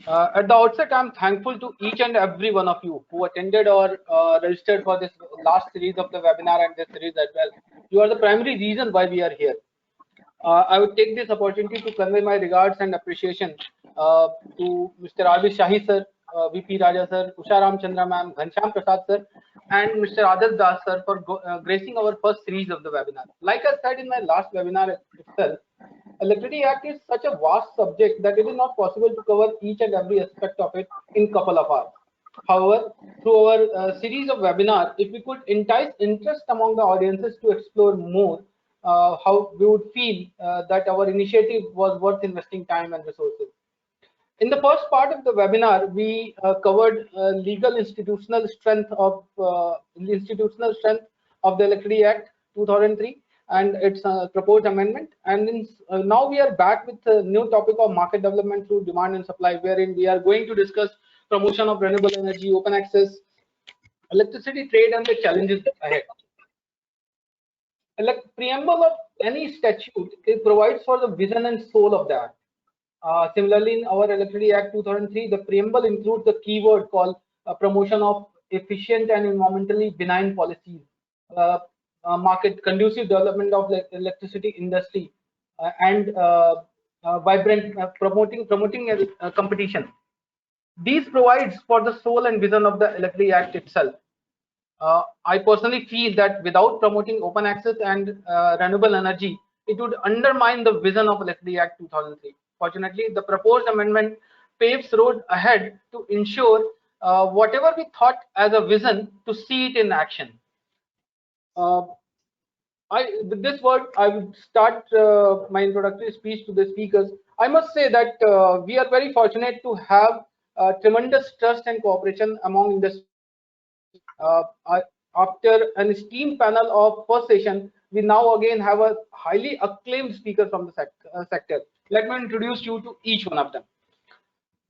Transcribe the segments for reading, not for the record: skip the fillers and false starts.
At the outset, I'm thankful to each and every one of you who attended or registered for this last series of the webinar and this series as well. You are the primary reason why we are here. I would take this opportunity to convey my regards and appreciation to Mr. R.V. Shahi sir, VP Raja sir, Usha Ramchandra ma'am, Ghanshyam Prasad sir, and Mr. Adat Das sir for gracing our first series of the webinar. Like I said in my last webinar itself, Electricity Act is such a vast subject that it is not possible to cover each and every aspect of it in couple of hours. However, through our series of webinars, if we could entice interest among the audiences to explore more, how we would feel that our initiative was worth investing time and resources. In the first part of the webinar, we covered legal institutional strength of the Electricity Act 2003 and its proposed amendment. And now we are back with a new topic of market development through demand and supply, wherein we are going to discuss promotion of renewable energy, open access, electricity trade, and the challenges ahead. Preamble of any statute, it provides for the vision and soul of that. Similarly, in our Electricity Act 2003, the preamble includes the keyword called promotion of efficient and environmentally benign policies, market conducive development of the electricity industry, and vibrant promoting competition. These provides for the soul and vision of the Electricity Act itself. I personally feel that without promoting open access and renewable energy, it would undermine the vision of Electricity Act 2003. Fortunately, the proposed amendment paves road ahead to ensure whatever we thought as a vision to see it in action. With this word, I would start my introductory speech to the speakers. I must say that we are very fortunate to have tremendous trust and cooperation among industry. After an esteemed panel of first session, we now again have a highly acclaimed speaker from the sector. Let me introduce you to each one of them.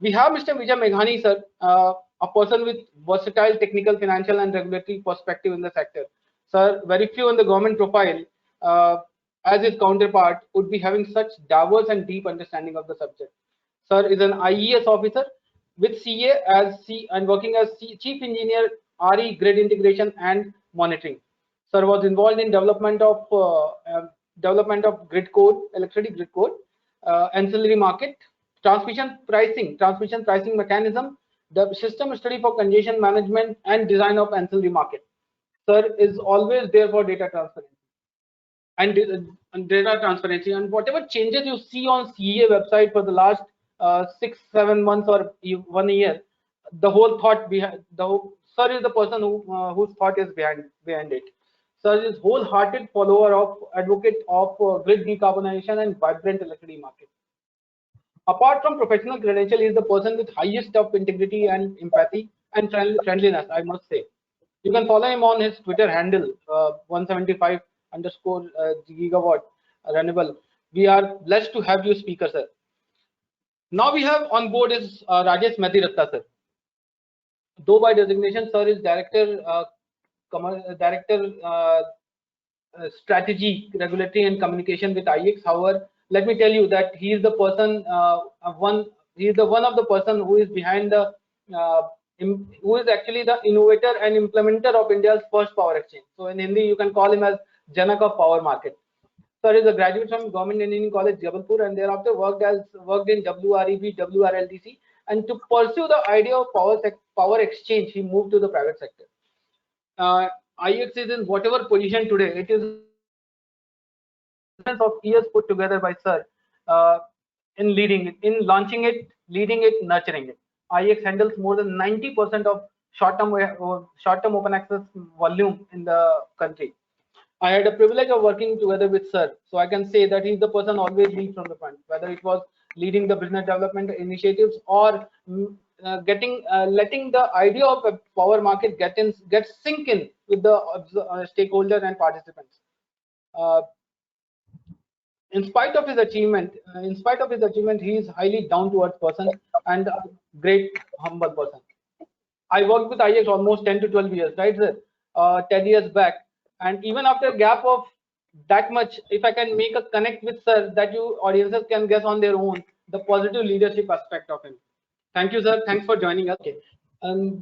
We have Mr. Vijay Menghani, sir, a person with versatile technical, financial, and regulatory perspective in the sector. Sir, very few in the government profile, as his counterpart, would be having such diverse and deep understanding of the subject. Sir is an IES officer with CA and working as Chief Engineer, RE Grid Integration and Monitoring. Sir was involved in development of grid code, electricity grid code, ancillary market, transmission pricing mechanism, the system study for congestion management, and design of ancillary market. Sir is always there for data transparency and whatever changes you see on CEA website for the last 6-7 months or 1 year, the whole thought behind sir is the person whose thought is behind it. Sir is wholehearted follower of advocate of grid decarbonization and vibrant electricity market. Apart from professional credential, he is the person with highest of integrity and empathy and friendliness, I must say. You can follow him on his Twitter handle, 175 underscore gigawatt renewable. We are blessed to have you, speaker, sir. Now we have on board is Rajesh Mediratta, sir. Though by designation, sir is director, strategy, regulatory, and communication with IEX. However, let me tell you that he is the person, he is the one of the person who is behind the, who is actually the innovator and implementer of India's first power exchange. So in Hindi, you can call him as Janak of power market. Sir is a graduate from Government Engineering College, Jabalpur, and thereafter worked in WREB, WRLDC. And to pursue the idea of power exchange, he moved to the private sector. IEX is in whatever position today. It is of years put together by sir in leading it, in launching it, leading it, nurturing it. IEX handles more than 90% of short-term open access volume in the country. I had a privilege of working together with sir, so I can say that he's the person always lead from the front, whether it was leading the business development initiatives or letting the idea of a power market get sink in with the stakeholders and participants. In spite of his achievement, he is highly down-to-earth person and a great humble person. I worked with IEX almost 10 to 12 years, right, sir? 10 years back. And even after a gap of that much, if I can make a connect with sir, that you audiences can guess on their own the positive leadership aspect of him. Thank you, sir. Thanks for joining us. Okay.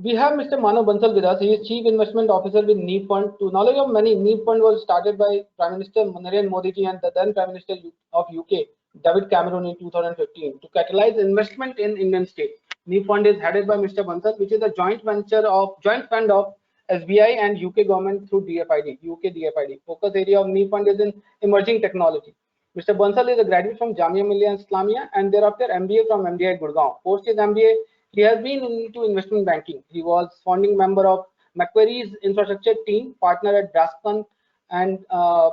We have Mr. Manav Bansal with us. He is Chief Investment Officer with NEEV Fund. To knowledge of many, NEEV Fund was started by Prime Minister Narendra Modi ji and the then Prime Minister of UK, David Cameron, in 2015 to catalyze investment in Indian state. NEEV Fund is headed by Mr. Bansal, which is a joint fund of SBI and UK government through DFID, UK DFID. Focus area of NEEV Fund is in emerging technology. Mr. Bansal is a graduate from Jamia Millia Islamia and thereafter MBA from MDI Gurgaon. Post his MBA, he has been into investment banking. He was founding member of Macquarie's infrastructure team, partner at Brascon, and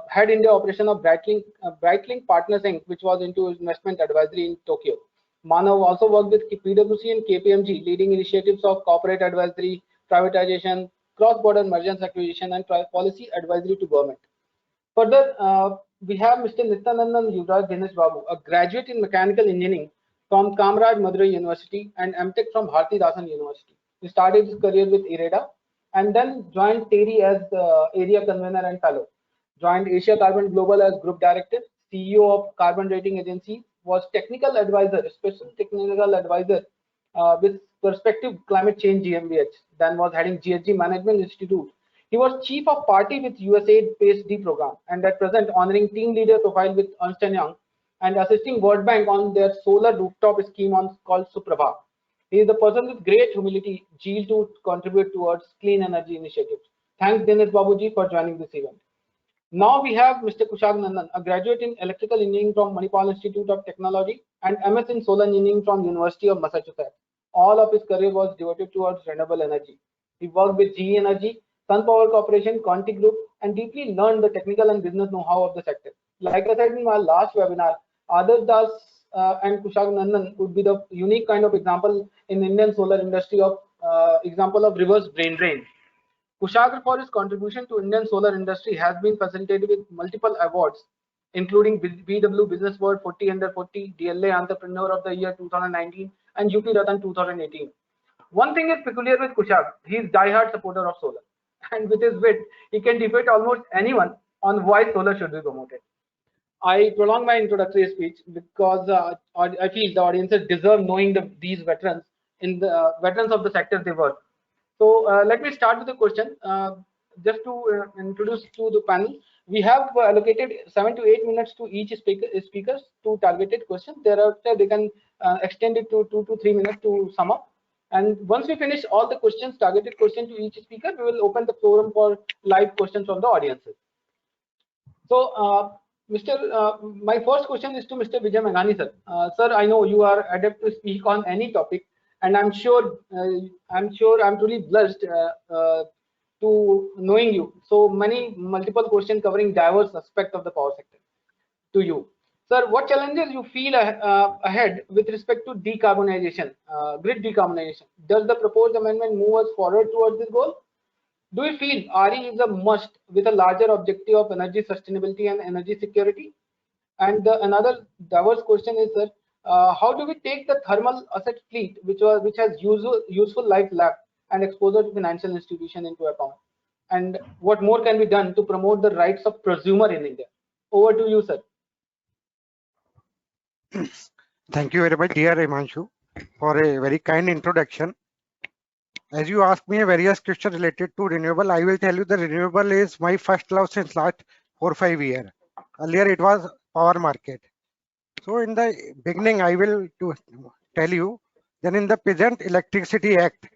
head India operation of Brightlink Partners Inc., which was into investment advisory in Tokyo. Manav also worked with PwC and KPMG, leading initiatives of corporate advisory, privatization, cross-border mergers acquisition, and policy advisory to government. Further, we have Mr. Nandan Yuvraj Dinesh Babu, a graduate in mechanical engineering from Kamraj Madurai University and MTech from Bharati Dasan University. He started his career with IREDA and then joined TERI as area convener and fellow. Joined Asia Carbon Global as group director, CEO of Carbon Rating Agency, was technical advisor, special technical advisor with Perspective Climate Change GmbH, then was heading GHG Management Institute. He was chief of party with USAID PhD program and at present honoring team leader profile with Ernst & Young and assisting World Bank on their solar rooftop scheme called Suprabha. He is the person with great humility, zeal to contribute towards clean energy initiatives. Thanks Dinesh Babuji for joining this event. Now we have Mr. Kushagra, a graduate in electrical engineering from Manipal Institute of Technology and MS in solar engineering from University of Massachusetts. All of his career was devoted towards renewable energy. He worked with GE Energy, Sun Power Corporation, Conti Group, and deeply learned the technical and business know-how of the sector. Like I said in my last webinar, Adarsh Das and Kushagra Nandan would be the unique kind of example in Indian solar industry of example of reverse brain drain. Kushagra, for his contribution to Indian solar industry, has been facilitated with multiple awards, including BW Business World 40 Under 40, DLA Entrepreneur of the Year 2019, and UP Ratan 2018. One thing is peculiar with Kushagra, he is die-hard supporter of solar. And with his wit, he can debate almost anyone on why solar should be promoted. I prolong my introductory speech because I feel the audiences deserve knowing these veterans in the veterans of the sector they work. So let me start with the question. Just to introduce to the panel, we have allocated 7 to 8 minutes to each speakers to targeted questions. Thereafter, they can extend it to 2 to 3 minutes to sum up. And once we finish all the questions, targeted question to each speaker, we will open the forum for live questions from the audiences. So, my first question is to Mr. Vijay Menghani, sir. Sir, I know you are adept to speak on any topic, and I'm sure I'm truly blessed to knowing you. So many multiple questions covering diverse aspects of the power sector to you. Sir, what challenges you feel ahead with respect to decarbonization, grid decarbonization? Does the proposed amendment move us forward towards this goal? Do you feel RE is a must with a larger objective of energy sustainability and energy security? And another diverse question is, sir, how do we take the thermal asset fleet, which has useful life left and exposure to financial institution into account? And what more can be done to promote the rights of prosumer in India? Over to you, sir. Thank you very much, dear Himanshu, for a very kind introduction. As you asked me a various questions related to renewable, I will tell you the renewable is my first love since last 4 or 5 years. Earlier it was power market. So in the beginning, I will tell you that in the present Electricity Act,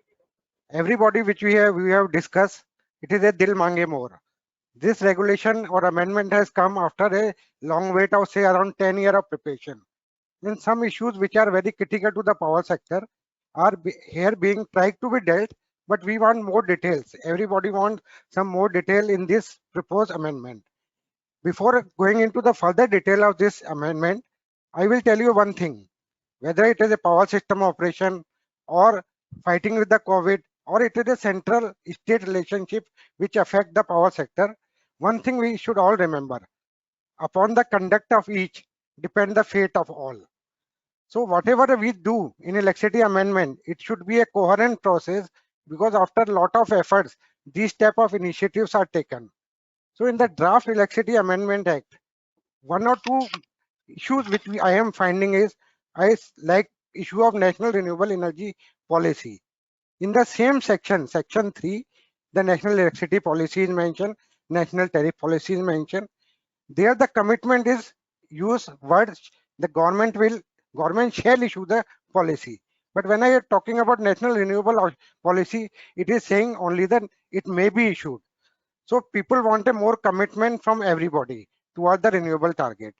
everybody which we have discussed, it is a dil mange more. This regulation or amendment has come after a long wait of say around 10 years of preparation. In some issues which are very critical to the power sector are here being tried to be dealt, but we want more details. Everybody wants some more detail in this proposed amendment. Before going into the further detail of this amendment, I will tell you one thing, whether it is a power system operation or fighting with the COVID, or it is a central state relationship which affect the power sector. One thing we should all remember, upon the conduct of each depend the fate of all. So whatever we do in electricity amendment, it should be a coherent process, because after a lot of efforts, these type of initiatives are taken. So in the draft Electricity Amendment Act, one or two issues which I am finding is, I like issue of National Renewable Energy Policy. In the same section, section 3, the National Electricity Policy is mentioned, National Tariff Policy is mentioned. There the commitment is use words the government shall issue the policy. But when I am talking about National Renewable Policy, it is saying only that it may be issued. So people want a more commitment from everybody toward the renewable target.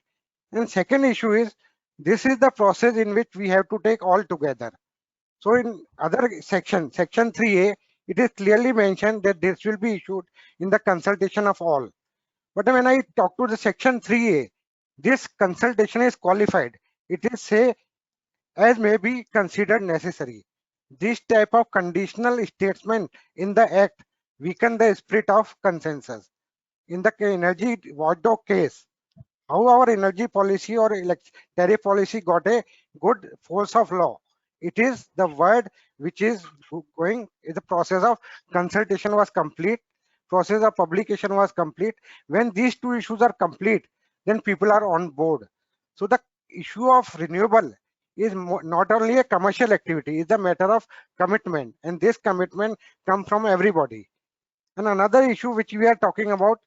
And second issue is, this is the process in which we have to take all together. So in other section, section 3A, it is clearly mentioned that this will be issued in the consultation of all. But when I talk to the section 3A, this consultation is qualified. It is say as may be considered necessary. This type of conditional statement in the act weaken the spirit of consensus. In the energy watchdog case, how our energy policy or tariff policy got a good force of law. It is the word which is going, the process of consultation was complete, process of publication was complete. When these two issues are complete, then people are on board. So the issue of renewable is not only a commercial activity, it's a matter of commitment, and this commitment comes from everybody. And another issue which we are talking about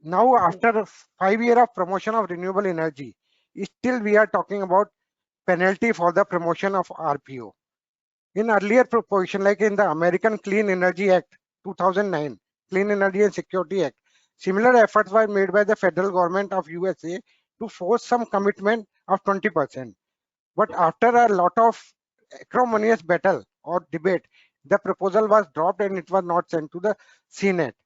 now, after 5 years of promotion of renewable energy, still we are talking about penalty for the promotion of RPO. In earlier proposition, like in the American Clean Energy Act 2009, Clean Energy and Security Act, similar efforts were made by the federal government of USA to force some commitment of 20%. But after a lot of acrimonious battle or debate, the proposal was dropped and it was not sent to the Senate.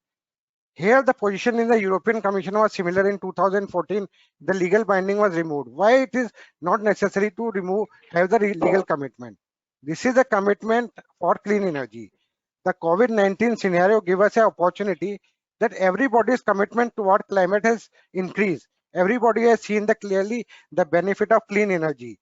Here, the position in the European Commission was similar. In 2014, the legal binding was removed. Why it is not necessary to have the legal commitment? This is a commitment for clean energy. The COVID-19 scenario gave us an opportunity that everybody's commitment toward climate has increased. Everybody has seen clearly the benefit of clean energy.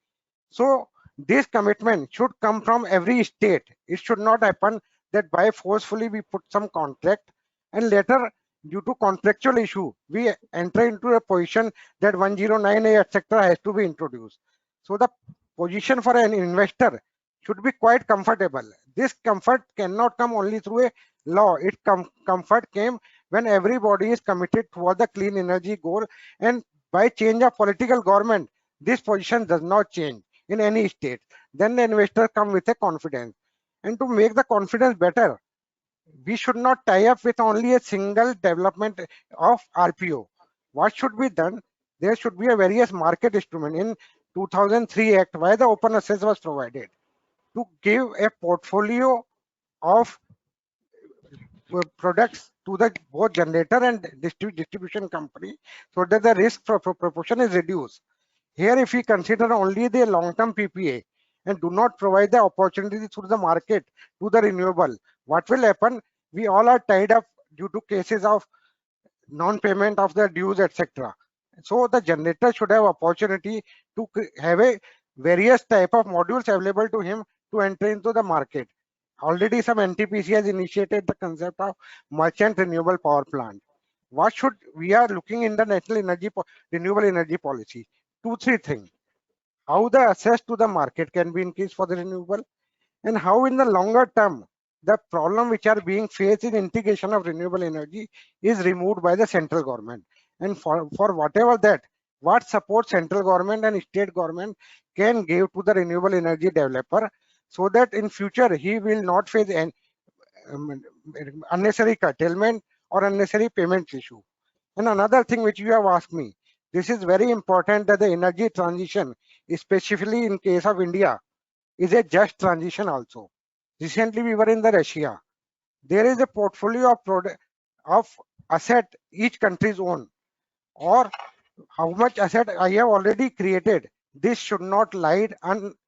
So this commitment should come from every state. It should not happen that by forcefully we put some contract and later due to contractual issue, we enter into a position that 109A, etc. has to be introduced. So the position for an investor should be quite comfortable. This comfort cannot come only through a law. Comfort came when everybody is committed toward the clean energy goal, and by change of political government, this position does not change in any state. Then the investor come with a confidence. And to make the confidence better, we should not tie up with only a single development of RPO. What should be done? There should be a various market instrument. In 2003 Act, why the open access was provided to give a portfolio of products to the both generator and distribution company, so that the risk proportion is reduced. Here, if we consider only the long-term PPA and do not provide the opportunity through the market to the renewable, what will happen? We all are tied up due to cases of non-payment of the dues, etc. So the generator should have opportunity to have a various type of modules available to him to enter into the market. Already some NTPC has initiated the concept of merchant renewable power plant. What should we are looking in the national energy renewable energy policy? 2-3 things. How the access to the market can be increased for the renewable, and how in the longer term the problem which are being faced in integration of renewable energy is removed by the central government. And for whatever that, what support central government and state government can give to the renewable energy developer, so that in future he will not face an unnecessary curtailment or unnecessary payment issue. And another thing which you have asked me, this is very important, that the energy transition, especially in case of India, is a just transition also. Recently we were in the Russia. There is a portfolio of asset each country's own, or how much asset I have already created. This should not lie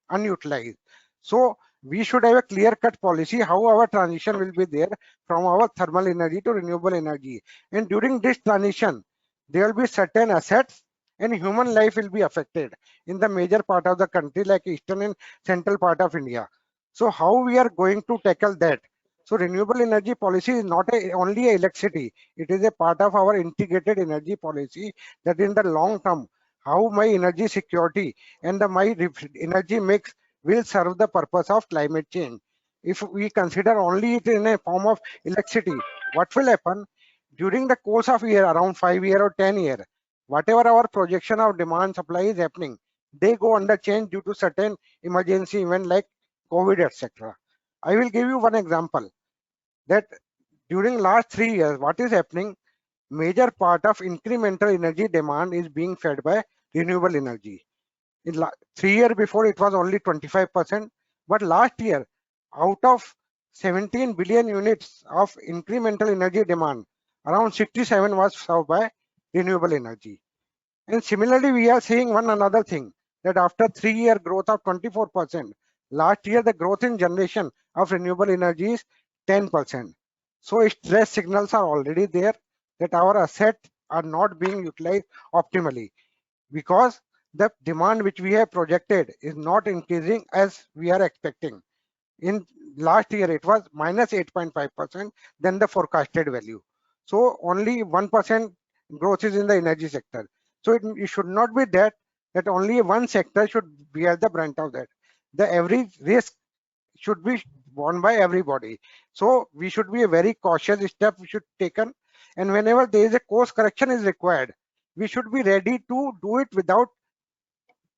unutilized. So we should have a clear-cut policy how our transition will be there from our thermal energy to renewable energy. And during this transition, there will be certain assets and human life will be affected in the major part of the country, like eastern and central part of India. So how we are going to tackle that? So renewable energy policy is not only electricity, it is a part of our integrated energy policy, that in the long term, how my energy security and my energy mix will serve the purpose of climate change. If we consider only it in a form of electricity, what will happen during the course of year, around 5 year or 10 year, whatever our projection of demand supply is happening, they go under change due to certain emergency event like COVID, etc. I will give you one example that during last 3 years, what is happening? Major part of incremental energy demand is being fed by renewable energy. In 3 years before, it was only 25%, but last year, out of 17 billion units of incremental energy demand, around 67 was served by renewable energy. And similarly, we are seeing one another thing that after 3 year growth of 24%, last year the growth in generation of renewable energy is 10%. So stress signals are already there that our assets are not being utilized optimally because the demand which we have projected is not increasing as we are expecting. In last year, it was minus 8.5% than the forecasted value. So only 1% growth is in the energy sector. So it should not be that only one sector should bear the brunt of that. The every risk should be borne by everybody. So we should be a very cautious step we should taken. And whenever there is a course correction is required, we should be ready to do it without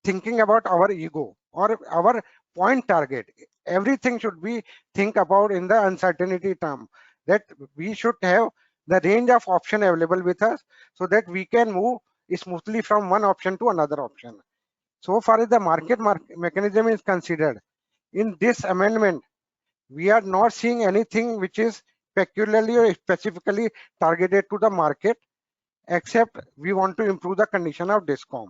thinking about our ego or our point target. Everything should be think about in the uncertainty term, that we should have the range of option available with us so that we can move smoothly from one option to another option. So far as the market mechanism is considered, in this amendment, we are not seeing anything which is peculiarly or specifically targeted to the market, except we want to improve the condition of DISCOM.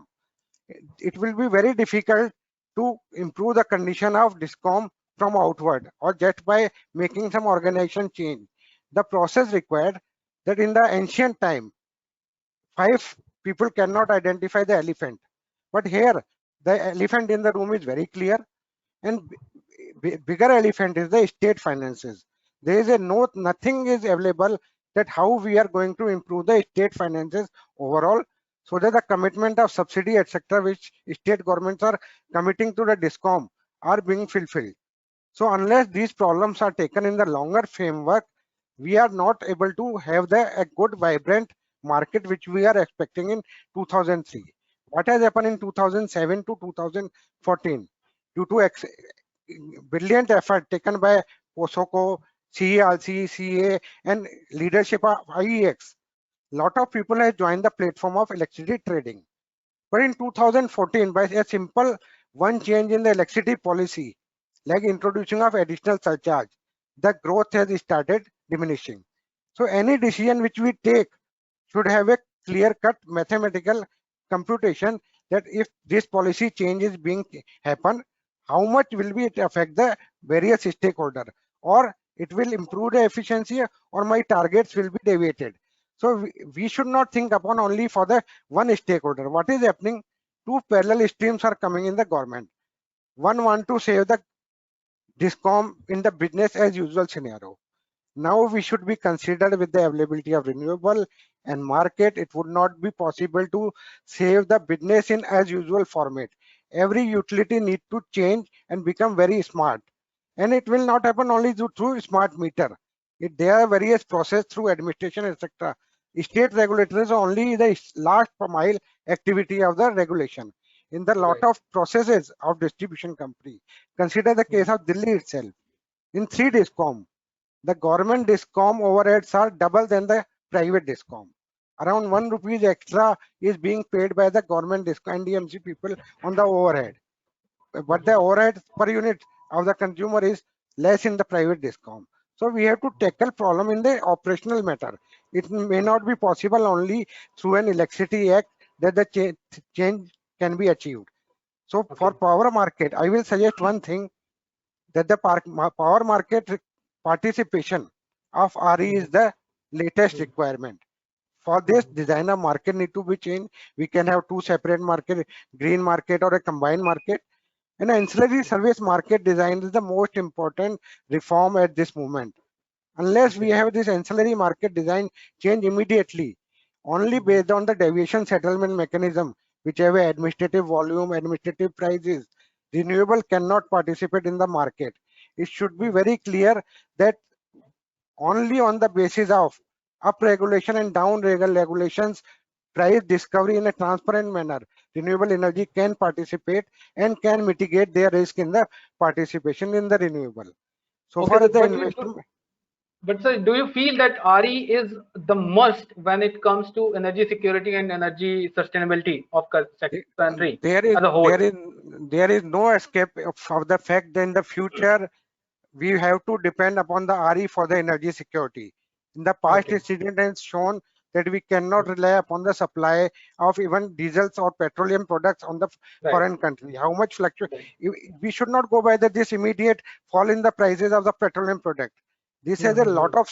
It will be very difficult to improve the condition of DISCOM from outward or just by making some organization change. The process required that in the ancient time, 5 people cannot identify the elephant. But here, the elephant in the room is very clear, and bigger elephant is the state finances. There is a note, nothing is available that how we are going to improve the state finances overall, so that the commitment of subsidy, etc., which state governments are committing to the DISCOM are being fulfilled. So unless these problems are taken in the longer framework, we are not able to have a good vibrant market which we are expecting in 2003. What has happened in 2007 to 2014 due to brilliant effort taken by POSOCO, CERC, CA, and leadership of IEX, lot of people have joined the platform of electricity trading. But in 2014, by a simple one change in the electricity policy, like introducing of additional surcharge, the growth has started diminishing. So any decision which we take should have a clear-cut mathematical computation that if this policy change is being happen, how much will it affect the various stakeholder, or it will improve the efficiency, or my targets will be deviated. So we should not think upon only for the one stakeholder. What is happening? Two parallel streams are coming in the government. One want to save the DISCOM in the business as usual scenario. Now we should be considered with the availability of renewable and market. It would not be possible to save the business in as usual format. Every utility need to change and become very smart. And it will not happen only through smart meter. There are various process through administration, etc. State regulators are only the last mile activity of the regulation. In the lot of processes of distribution company, consider the case of Delhi itself. In 3 DISCOM, the government DISCOM overheads are double than the private DISCOM. Around 1 rupees extra is being paid by the government DISCOM NDMC people on the overhead. But the overhead per unit of the consumer is less in the private DISCOM. So we have to tackle problem in the operational matter. It may not be possible only through an electricity act that the change can be achieved. So for power market, I will suggest one thing, that the power market participation of RE is the latest requirement. For this, design of market need to be changed. We can have 2 separate market, green market or a combined market. And ancillary service market design is the most important reform at this moment. Unless we have this ancillary market design change immediately, only based on the deviation settlement mechanism, whichever administrative volume, administrative prices, renewable cannot participate in the market. It should be very clear that only on the basis of up regulation and down regulations, price discovery in a transparent manner, renewable energy can participate and can mitigate their risk in the participation in the renewable. So Okay, far sir, as the investment, but sir, do you feel that RE is the must when it comes to energy security and energy sustainability of country there is as a whole? there is there is no escape of the fact that in the future we have to depend upon the RE for the energy security. In the past, Okay. incident has shown that we cannot rely upon the supply of even diesels or petroleum products on the Right. foreign country. How much fluctuate? Right. We should not go by this immediate fall in the prices of the petroleum product. This has a lot of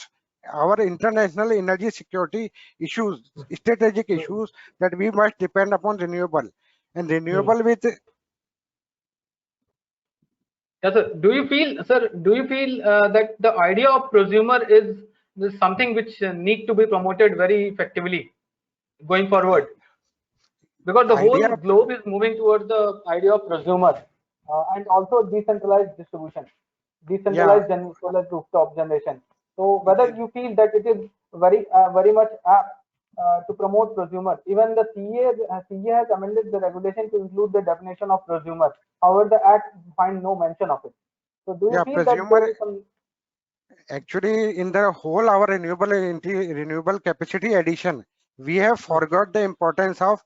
our international energy security issues, strategic issues that we must depend upon renewable and renewable with. Yes, sir. Do you feel, sir, do you feel that the idea of prosumer is something which need to be promoted very effectively going forward? Because the Idea whole globe is moving towards the idea of prosumer and also decentralized distribution, yeah decentralized solar rooftop generation. So whether you feel that it is very much apt to promote prosumer, even the CA has amended the regulation to include the definition of prosumer. However, the Act find no mention of it. So do you yeah feel that there prosumer is some? actually in the whole our renewable capacity addition, we have forgot the importance of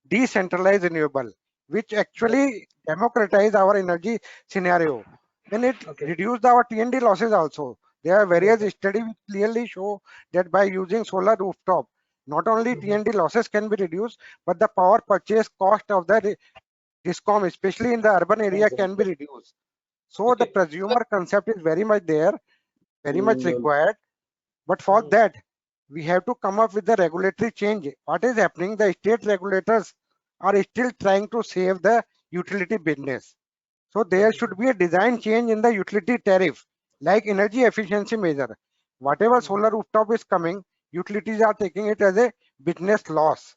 decentralized renewable, which Right. actually democratize our energy scenario, and it Okay. reduced our TND losses also. There are Yes, various sir. studies which clearly show that by using solar rooftop, not only TND losses can be reduced, but the power purchase cost of the discom, especially in the urban area, can be reduced. So the Okay. Sir. prosumer concept is very much there, very much required. But for Mhm. that, we have to come up with the regulatory change. What is happening? The state regulators are still trying to save the utility business. So there should be a design change in the utility tariff, like energy efficiency measure. Whatever solar rooftop is coming, utilities are taking it as a business loss.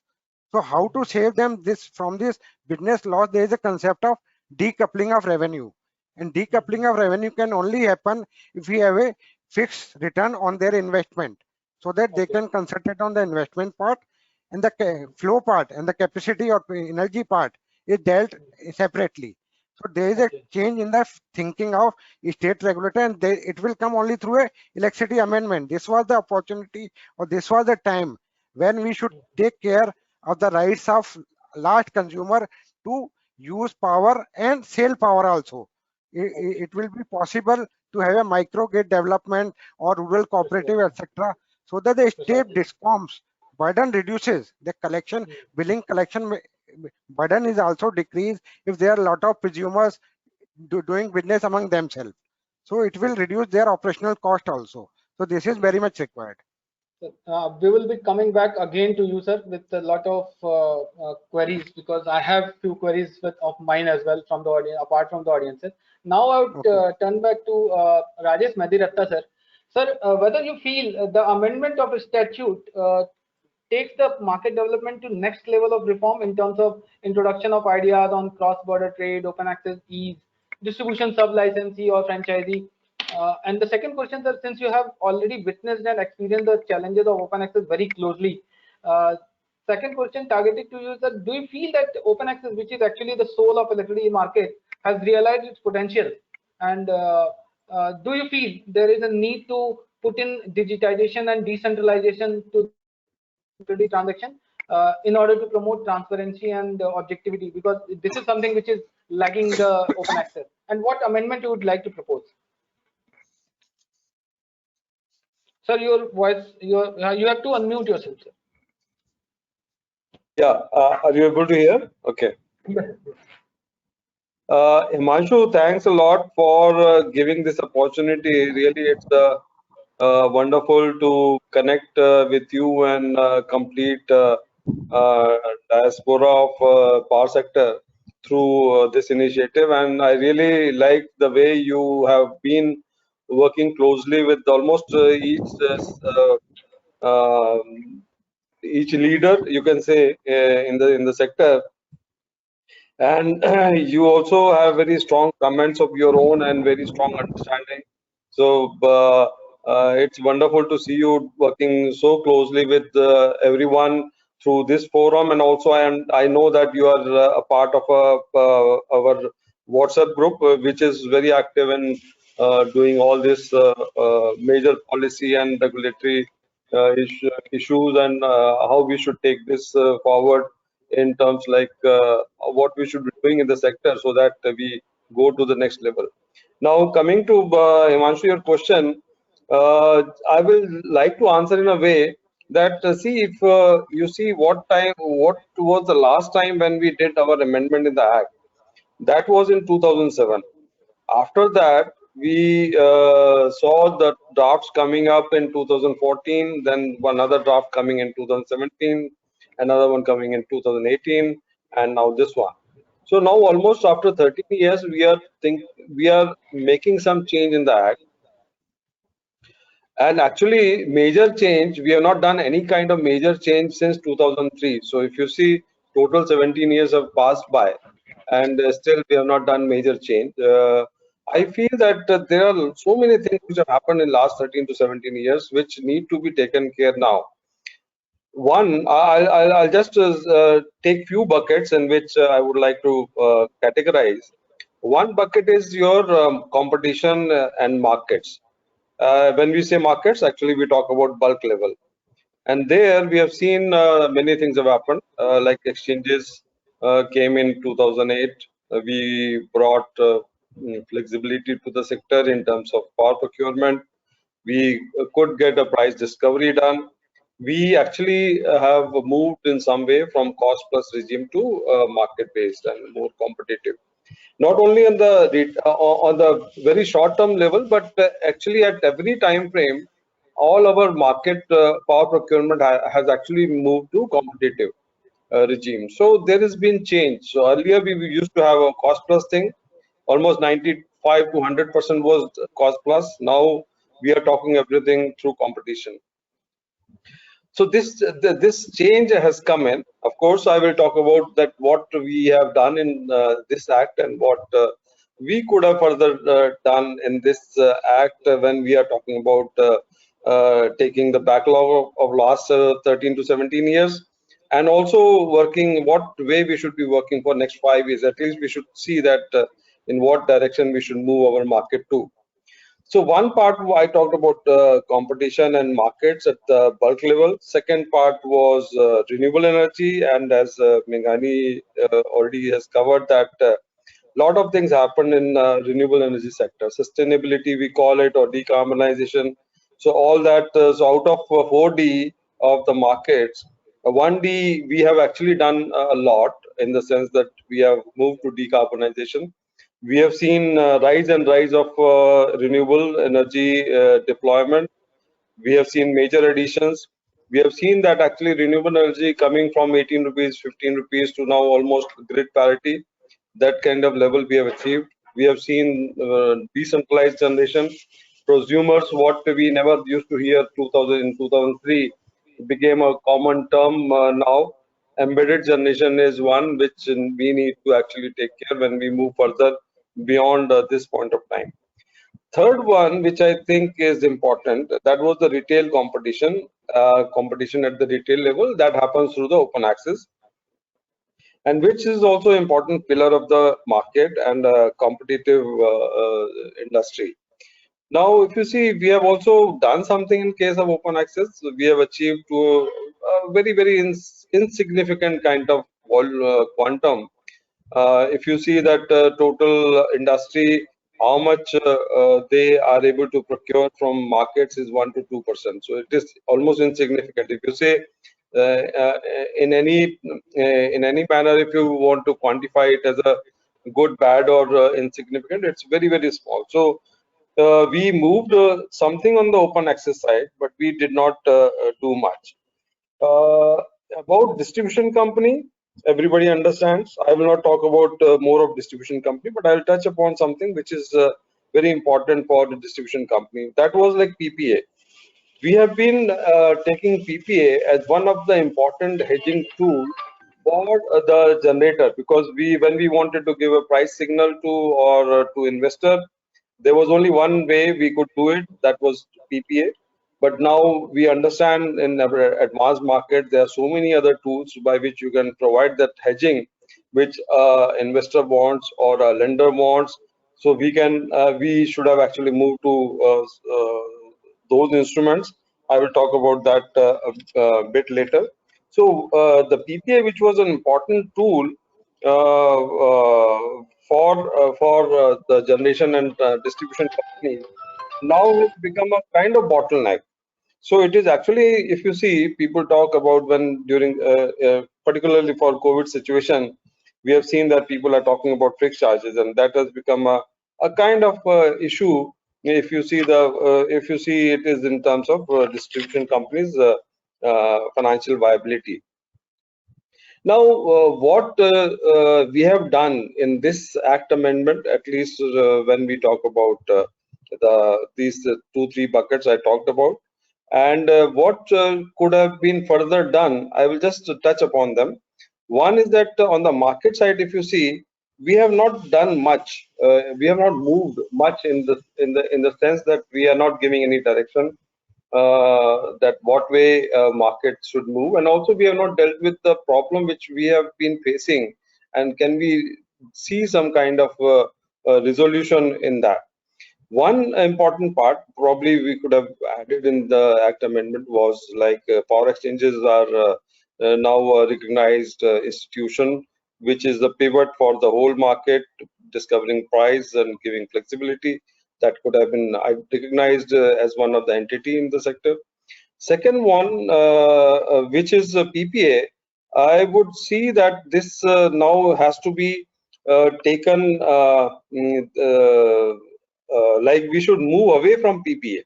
So how to save them this from this business loss? There is a concept of decoupling of revenue, and decoupling of revenue can only happen if we have a fixed return on their investment, so that they Okay. can concentrate on the investment part, and the flow part and the capacity or energy part is dealt separately. So there is a Okay. change in the thinking of state regulator, and it will come only through a electricity amendment. This was the opportunity, or this was the time when we should take care of the rights of large consumer to use power and sell power also. It will be possible to have a microgrid development or rural cooperative, Precisely. etc., so that the state Precisely. discoms burden reduces. The collection, billing collection burden is also decreased if there are a lot of consumers doing business among themselves. So it will Okay. reduce their operational cost also. So this is Okay. very much required. We will be coming back again to you, sir, with a lot of queries because I have few queries of mine as well from the audience, apart from the audiences. Now I would Okay. turn back to Rajesh Mediratta, sir. Sir, whether you feel the amendment of a statute takes the market development to next level of reform in terms of introduction of ideas on cross-border trade, open access, ease, distribution sub-licensee or franchisee. And the second question, sir, since you have already witnessed and experienced the challenges of open access very closely, uh, second question targeted to you is that do you feel that open access, which is actually the soul of electricity market, has realized its potential? And do you feel there is a need to put in digitization and decentralization to the electricity transaction in order to promote transparency and objectivity? Because this is something which is lagging the open access. And what amendment you would like to propose? Sir, your voice, you have to unmute yourself, sir. Yeah, are you able to hear? Okay. Yes. Himanshu, thanks a lot for giving this opportunity. Really, it's wonderful to connect with you and complete uh, diaspora of power sector through this initiative. And I really like the way you have been working closely with almost um, each leader, you can say, in the sector, And you also have very strong comments of your own and very strong understanding. So it's wonderful to see you working so closely with everyone through this forum, and also I know that you are a part of our WhatsApp group, which is very active in doing all this major policy and regulatory issues, and how we should take this forward in terms like what we should be doing in the sector so that we go to the next level. Now, coming to Himanshu, your question, I will like to answer in a way that see if you see what was the last time when we did our amendment in the Act. That was in 2007. After that, we saw the drafts coming up in 2014, then one other draft coming in 2017, another one coming in 2018, and now this one. So now almost after 13 years, we are making some change in the Act. And actually, major change, we have not done any kind of major change since 2003. So if you see, total 17 years have passed by, and still we have not done major change. I feel that there are so many things which have happened in last 13 to 17 years which need to be taken care now. One, I'll just take few buckets in which I would like to categorize. One bucket is your competition and markets. When we say markets, actually we talk about bulk level. And there we have seen many things have happened, like exchanges came in 2008. We brought flexibility to the sector in terms of power procurement. We could get a price discovery done. We actually have moved in some way from cost plus regime to market based and more competitive. Not only on the very short term level, but actually at every time frame, all our market power procurement has actually moved to competitive regime. So there has been change. So earlier we used to have a cost plus thing, almost 95 to 100% was cost plus. Now we are talking everything through competition. So this change has come in. Of course, I will talk about that what we have done in this act and what we could have further done in this act when we are talking about taking the backlog of last 13 to 17 years, and also working what way we should be working for next 5 years. At least we should see that in what direction we should move our market to. So one part I talked about competition and markets at the bulk level. Second part was renewable energy, and as Menghani already has covered that, lot of things happen in renewable energy sector. Sustainability we call it, or decarbonization. So all that is out of 4D of the markets. 1D we have actually done a lot in the sense that we have moved to decarbonization. We have seen rise and rise of renewable energy deployment. We have seen major additions. We have seen that actually renewable energy coming from 18 rupees, 15 rupees to now almost grid parity. That kind of level we have achieved. We have seen decentralized generation. Prosumers, what we never used to hear 2000 in 2003, became a common term now. Embedded generation is one which we need to actually take care when we move further beyond this point of time. Third one, which I think is important, that was the retail competition, competition at the retail level that happens through the open access, and which is also an important pillar of the market and competitive industry. Now, if you see, we have also done something in case of open access. We have achieved to a very insignificant kind of quantum. If you see that total industry, how much they are able to procure from markets is 1 to 2%. So it is almost insignificant. If you say in any manner, if you want to quantify it as a good, bad, or insignificant, it's very small. So we moved something on the open access side, but we did not do much. About distribution company, everybody understands. I will not talk about more of distribution company, but I'll touch upon something which is very important for the distribution company. That was like PPA. We have been taking PPA as one of the important hedging tools for the generator, because when we wanted to give a price signal to or to investor, there was only one way we could do it, that was PPA. But now we understand in advanced market there are so many other tools by which you can provide that hedging, which investor wants or a lender wants. So we should have actually moved to those instruments. I will talk about that a bit later. So the PPA, which was an important tool for the generation and distribution companies, now has become a kind of bottleneck. So it is actually, if you see, people talk about when during, particularly for COVID situation, we have seen that people are talking about fixed charges, and that has become a kind of issue. If you see it is in terms of distribution companies' financial viability. Now, what we have done in this Act amendment, at least when we talk about these 2-3 buckets I talked about, and what could have been further done, I will just touch upon them. One is that on the market side, if you see, we have not done much. We have not moved much in the sense that we are not giving any direction that what way markets should move, and also we have not dealt with the problem which we have been facing, and can we see some kind of resolution in that. One important part probably we could have added in the Act amendment was like power exchanges are now a recognized institution, which is the pivot for the whole market, discovering price and giving flexibility. That could have been recognized as one of the entity in the sector. Second one, which is PPA, I would see that this now has to be taken like we should move away from PPA,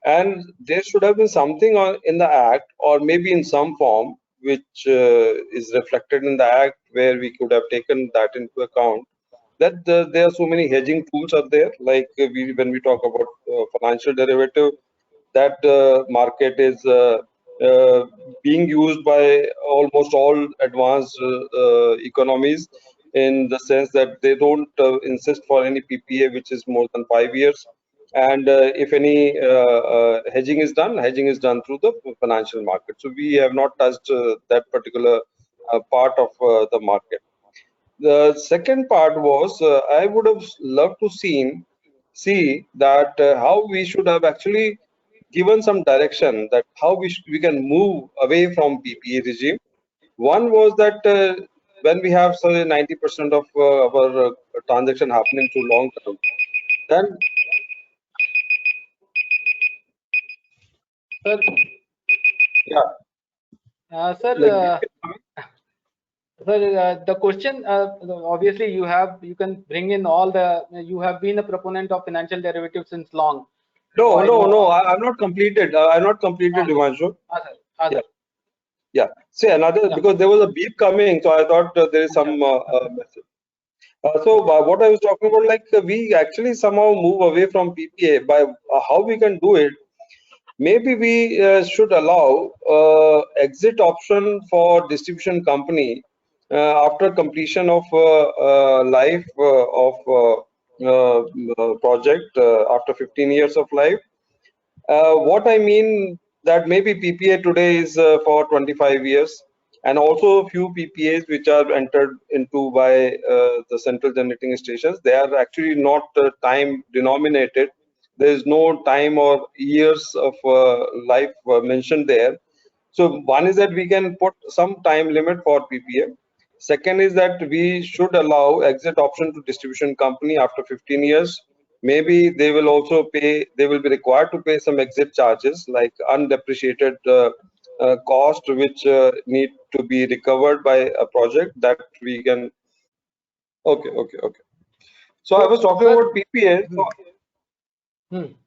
and there should have been something in the Act, or maybe in some form, which is reflected in the Act, where we could have taken that into account. That there are so many hedging tools are there, like when we talk about financial derivative, that market is being used by almost all advanced economies, in the sense that they don't insist for any PPA which is more than 5 years. And if any hedging is done through the financial market. So we have not touched that particular part of the market. The second part was I would have loved to see that how we should have actually given some direction, that how we can move away from PPA regime. One was that when we have say 90% of our transaction happening through long term, then Sir, yeah, sir, like the question, obviously you can bring in all the, you have been a proponent of financial derivatives since long. no, So I no, know. no, I've not completed. I've not completed, Himanshu. Sir. Sir. Yeah, yeah. See another, because there was a beep coming, so I thought there is some message. So what I was talking about, like we actually somehow move away from PPA by how we can do it. Maybe we should allow exit option for distribution company after completion of life of project, after 15 years of life. What I mean that maybe PPA today is for 25 years, and also few PPAs which are entered into by the central generating stations, they are actually not time denominated. There is no time or years of life mentioned there. So one is that we can put some time limit for PPA. Second is that we should allow exit option to distribution company after 15 years. Maybe they will also pay, they will be required to pay some exit charges like undepreciated cost, which need to be recovered by a project that we can. Okay, okay, okay. So I was talking about PPA.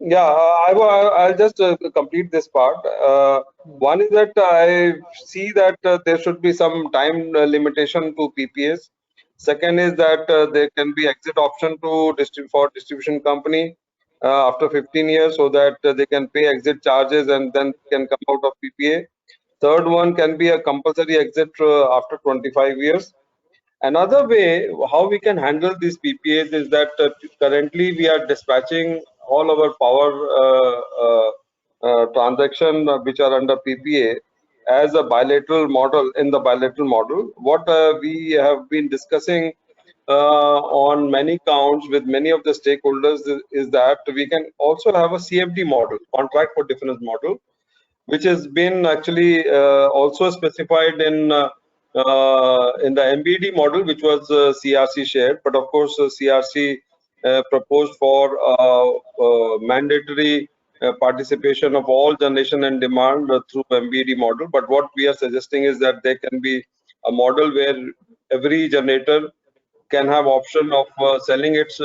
Yeah, I'll just complete this part. One is that I see that there should be some time limitation to PPAs. Second is that there can be exit option to for distribution company after 15 years, so that they can pay exit charges and then can come out of PPA. Third one can be a compulsory exit after 25 years. Another way how we can handle these PPAs is that currently we are dispatching all our power transaction which are under PPA as a bilateral model. In the bilateral model, what we have been discussing on many counts with many of the stakeholders is that we can also have a CFD model, contract for difference model, which has been actually also specified in the MBD model, which was CRC shared. But of course, CRC proposed for mandatory participation of all generation and demand through MBD model. But what we are suggesting is that there can be a model where every generator can have option of selling its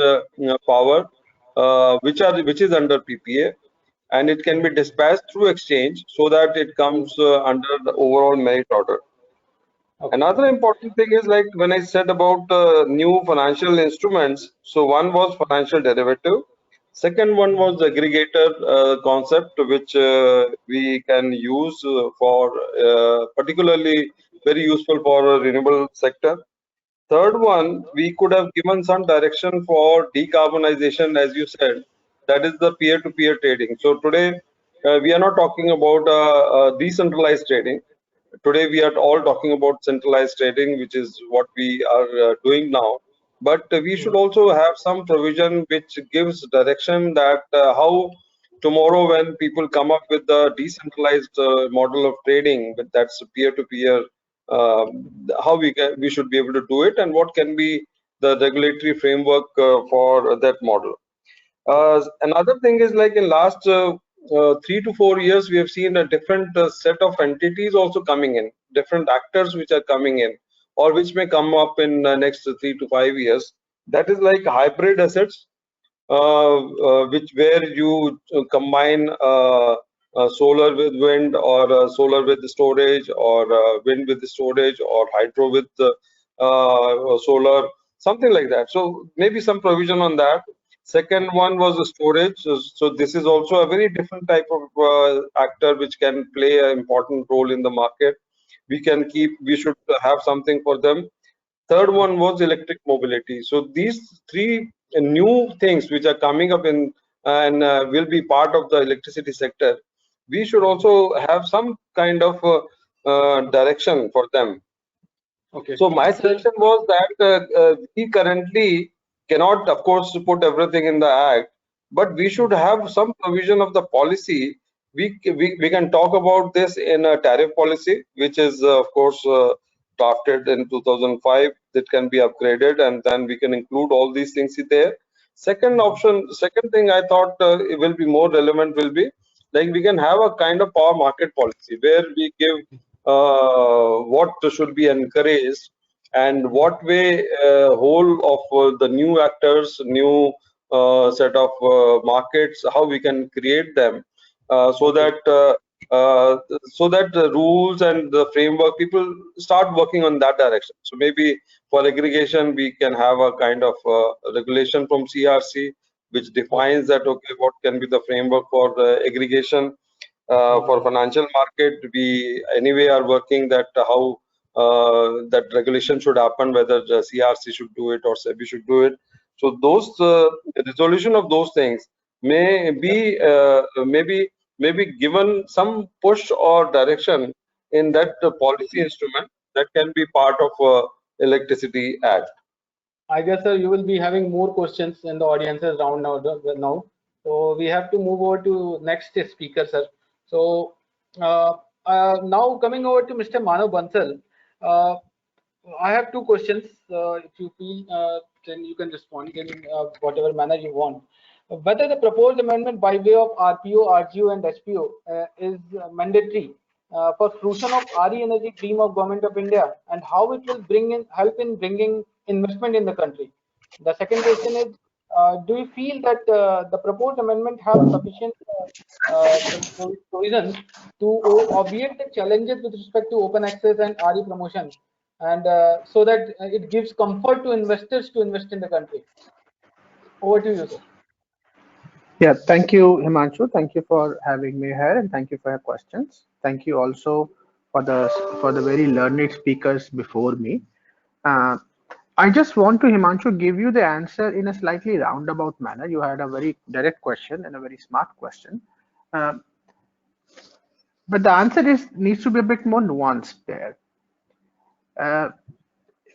power, which is under PPA, and it can be dispatched through exchange so that it comes under the overall merit order. Okay. Another important thing is, like when I said about new financial instruments, so one was financial derivative, second one was the aggregator concept, which we can use for particularly very useful for renewable sector. Third one, we could have given some direction for decarbonization, as you said, that is the peer-to-peer trading. So today, we are not talking about decentralized trading. Today, we are all talking about centralized trading, which is what we are doing now. But we should also have some provision which gives direction that how tomorrow when people come up with the decentralized model of trading, that's peer-to-peer, how we should be able to do it, and what can be the regulatory framework for that model. Another thing is, like in last 3 to 4 years, we have seen a different set of entities also coming in, different actors which are coming in, or which may come up in next 3 to 5 years. That is like hybrid assets, which where you combine solar with wind, or solar with storage, or wind with storage, or hydro with solar, something like that. So maybe some provision on that. Second one was the storage. So this is also a very different type of actor which can play an important role in the market. We should have something for them. Third one was electric mobility. So these three new things which are coming up in and will be part of the electricity sector, we should also have some kind of direction for them. Okay. So my suggestion was that we currently cannot, of course, put everything in the act, but we should have some provision of the policy. We can talk about this in a tariff policy, which is of course drafted in 2005. That can be upgraded, and then we can include all these things there. Second thing I thought it will be more relevant will be, like we can have a kind of power market policy where we give what should be encouraged, and what way whole of the new actors, new set of markets, how we can create them, so that the rules and the framework, people start working on that direction. So maybe for aggregation, we can have a kind of regulation from CRC which defines that, okay, what can be the framework for the aggregation. For financial market, we anyway are working that how that regulation should happen, whether the CRC should do it or SEBI should do it. So those resolution of those things may be maybe given some push or direction in that policy instrument that can be part of Electricity Act. I guess, sir, you will be having more questions in the audiences round now. So we have to move over to next speaker, sir. So now coming over to Mr. Manav Bansal, I have two questions. If you feel, then you can respond in whatever manner you want. Whether the proposed amendment by way of RPO, RGO, and SPO is mandatory for fruition of RE energy dream of Government of India, and how it will help in bringing investment in the country. The second question is, do you feel that the proposed amendment have sufficient provisions to obviate the challenges with respect to open access and RE promotion, and so that it gives comfort to investors to invest in the country? Over to you, sir. Yeah, thank you, Himanshu. Thank you for having me here, and thank you for your questions. Thank you also for the very learned speakers before me. I just want to, Himanshu, give you the answer in a slightly roundabout manner. You had a very direct question and a very smart question. Uh, but the answer needs to be a bit more nuanced there.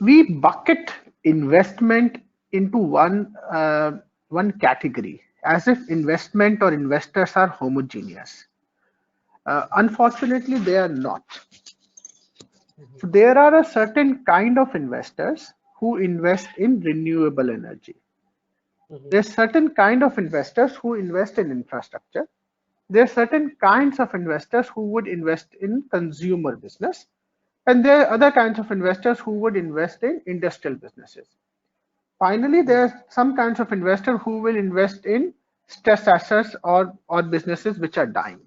We bucket investment into one category, as if investment or investors are homogeneous. Unfortunately, they are not. So there are a certain kind of investors who invest in renewable energy. There's certain kind of investors who invest in infrastructure. There are certain kinds of investors who would invest in consumer business. And there are other kinds of investors who would invest in industrial businesses. Finally, there are some kinds of investors who will invest in stress assets or businesses which are dying.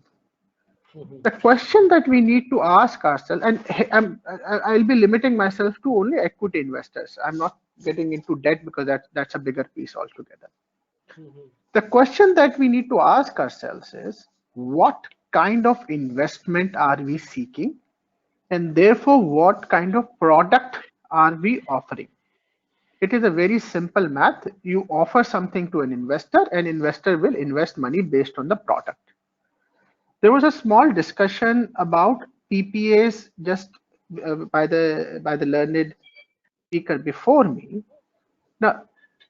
The question that we need to ask ourselves, and I'll be limiting myself to only equity investors. I'm not getting into debt because that's a bigger piece altogether. The question that we need to ask ourselves is, what kind of investment are we seeking? And therefore, what kind of product are we offering? It is a very simple math. You offer something to an investor will invest money based on the product. There was a small discussion about PPAs just by the learned speaker before me. Now,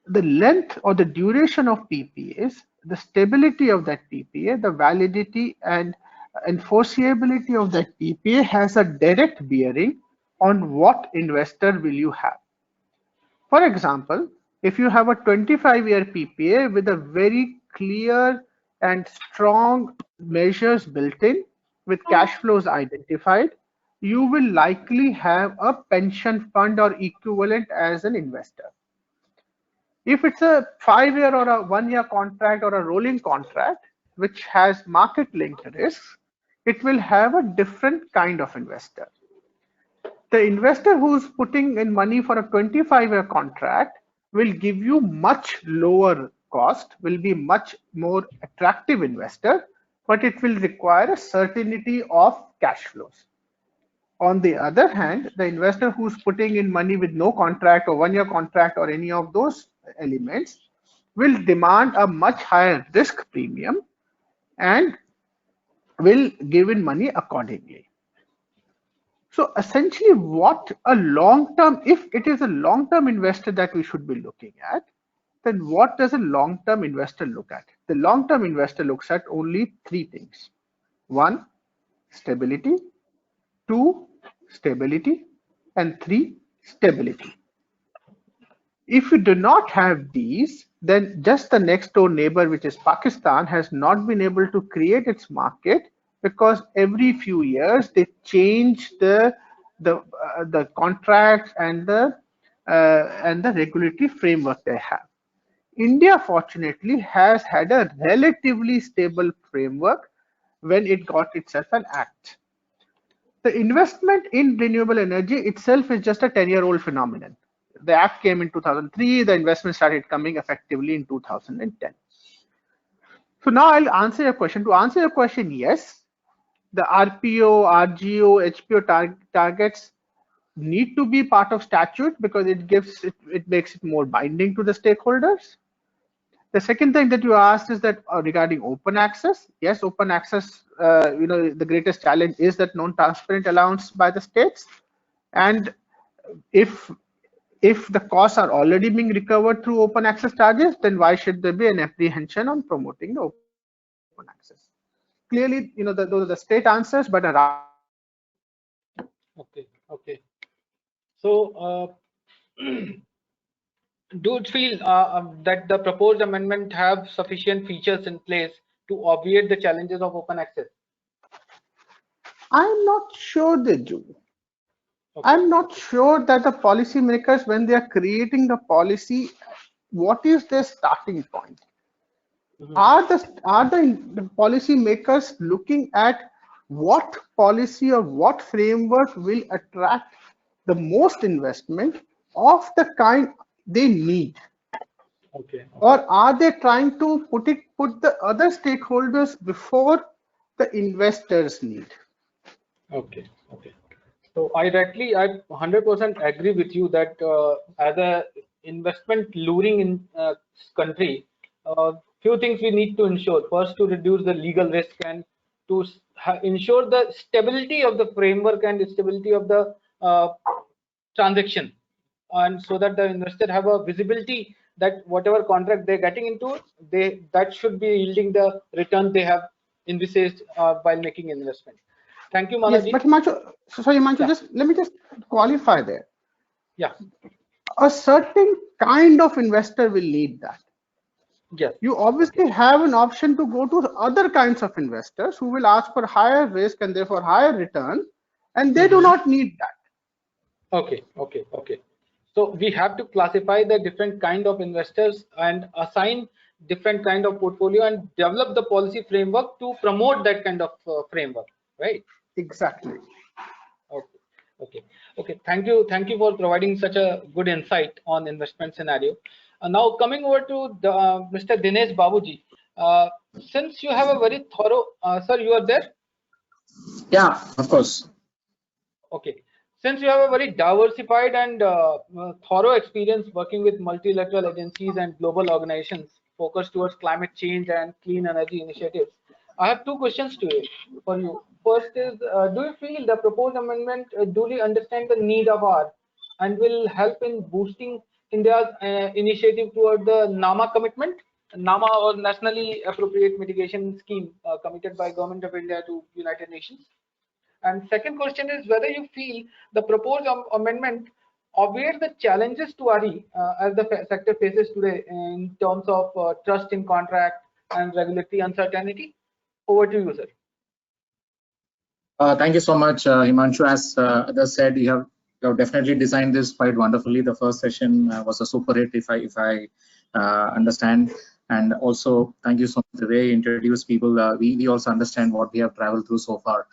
the length or the duration of PPAs, the stability of that PPA, the validity and enforceability of that PPA has a direct bearing on what investor will you have. For example, if you have a 25-year PPA with a very clear and strong measures built in with cash flows identified, you will likely have a pension fund or equivalent as an investor. If it's a 5-year or a 1-year contract or a rolling contract, which has market linked risks, it will have a different kind of investor. The investor who's putting in money for a 25-year contract will give you much lower cost, will be much more attractive investor, but it will require a certainty of cash flows. On the other hand, the investor who's putting in money with no contract or 1-year contract or any of those elements will demand a much higher risk premium and will give in money accordingly. So essentially what a long-term, if it is a long-term investor that we should be looking at, then what does a long-term investor look at? The long-term investor looks at only 3 things. 1, stability. 2, stability. And 3, stability. If you do not have these, then just the next door neighbor, which is Pakistan, has not been able to create its market because every few years they change the contracts and the regulatory framework they have. India, fortunately, has had a relatively stable framework when it got itself an act. The investment in renewable energy itself is just a 10-year-old phenomenon. The act came in 2003, the investment started coming effectively in 2010. So now I'll answer your question. To answer your question, yes, the RPO, RGO, HPO targets need to be part of statute because it makes it more binding to the stakeholders. The second thing that you asked is that regarding open access. Yes, open access, the greatest challenge is that non-transparent allowance by the states. And if the costs are already being recovered through open access charges, then why should there be an apprehension on promoting the open access? Clearly, those are the state answers, but Okay. So, do you feel that the proposed amendment have sufficient features in place to obviate the challenges of open access? I'm not sure they do. Okay. I'm not sure that the policymakers, when they are creating the policy, what is their starting point? Are the policymakers looking at what policy or what framework will attract the most investment of the kind they need? Okay. Or are they trying to put the other stakeholders before the investors need? Okay. Okay. So I 100% agree with you that as a investment luring in country, few things we need to ensure. First, to reduce the legal risk and to ensure the stability of the framework and stability of the transaction, and so that the investor have a visibility that whatever contract they're getting into, that should be yielding the return they have envisaged while making investment. Thank you, Yes, Manav. but Himanshu, sorry, Himanshu, Yeah. let me just qualify there. Yeah. A certain kind of investor will need that. Yes. You obviously have an option to go to other kinds of investors who will ask for higher risk and therefore higher return, and they do not need that. Okay. So we have to classify the different kind of investors and assign different kind of portfolio and develop the policy framework to promote that kind of framework, right? Exactly. Okay. Thank you for providing such a good insight on investment scenario. Now coming over to the, Mr. Dinesh Babuji. Since you have a very thorough, sir, you are there? Yeah, of course. Okay. Since you have a very diversified and thorough experience working with multilateral agencies and global organizations focused towards climate change and clean energy initiatives, I have two questions to you. For you, first is, do you feel the proposed amendment duly understand the need of our and will help in boosting India's initiative toward the NAMA commitment, NAMA or Nationally Appropriate Mitigation Scheme committed by Government of India to United Nations? And second question is whether you feel the proposed amendment obviates the challenges to RE as the sector faces today in terms of trust in contract and regulatory uncertainty. Over to you, sir. Thank you so much, Himanshu. As others said, you have definitely designed this quite wonderfully. The first session was a super hit, if I understand. And also, thank you so much the way you introduce people. We also understand what we have traveled through so far,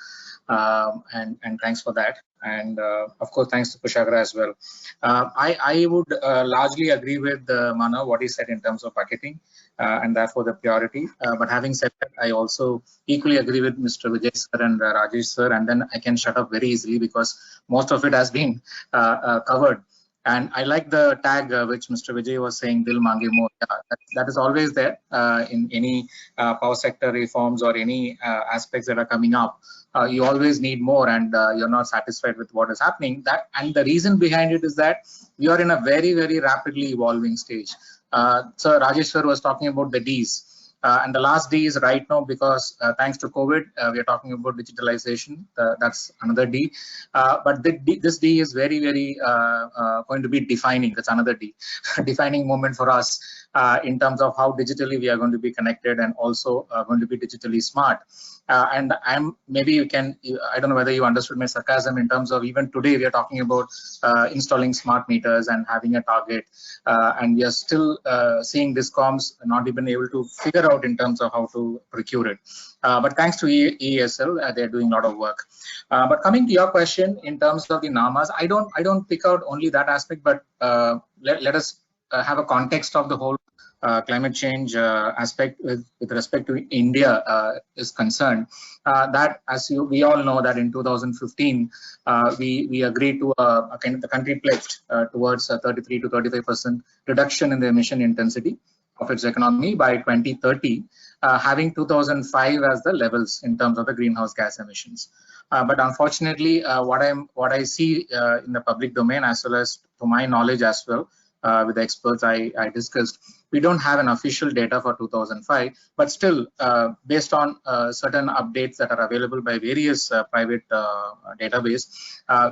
and thanks for that. And of course, thanks to Kushagra as well. I would largely agree with Manav what he said in terms of bucketing and therefore the priority. But having said that, I also equally agree with Mr. Vijay sir and Rajesh sir, and then I can shut up very easily because most of it has been covered. And I like the tag which Mr. Vijay was saying, Dil Mange More. That is always there in any power sector reforms or any aspects that are coming up. You always need more, and you're not satisfied with what is happening. And the reason behind it is that we are in a very, very rapidly evolving stage. So Rajesh sir was talking about the Ds. And the last D is right now because thanks to COVID, we are talking about digitalization. That's another D. But this D is very, very going to be defining. That's another D, defining moment for us in terms of how digitally we are going to be connected and also going to be digitally smart. And maybe you can, I don't know whether you understood my sarcasm in terms of even today we are talking about installing smart meters and having a target, and we are still seeing discoms not even able to figure out in terms of how to procure it. But thanks to EESL, they're doing a lot of work. But coming to your question in terms of the NAMAs, I don't pick out only that aspect, but let us have a context of the whole climate change aspect with respect to India is concerned. That, as we all know, that in 2015 we agreed to the country pledged towards a 33 to 35% reduction in the emission intensity of its economy by 2030, having 2005 as the levels in terms of the greenhouse gas emissions. But unfortunately, what I see in the public domain, as well as to my knowledge as well, with the experts I discussed, we don't have an official data for 2005, but still, based on certain updates that are available by various private database,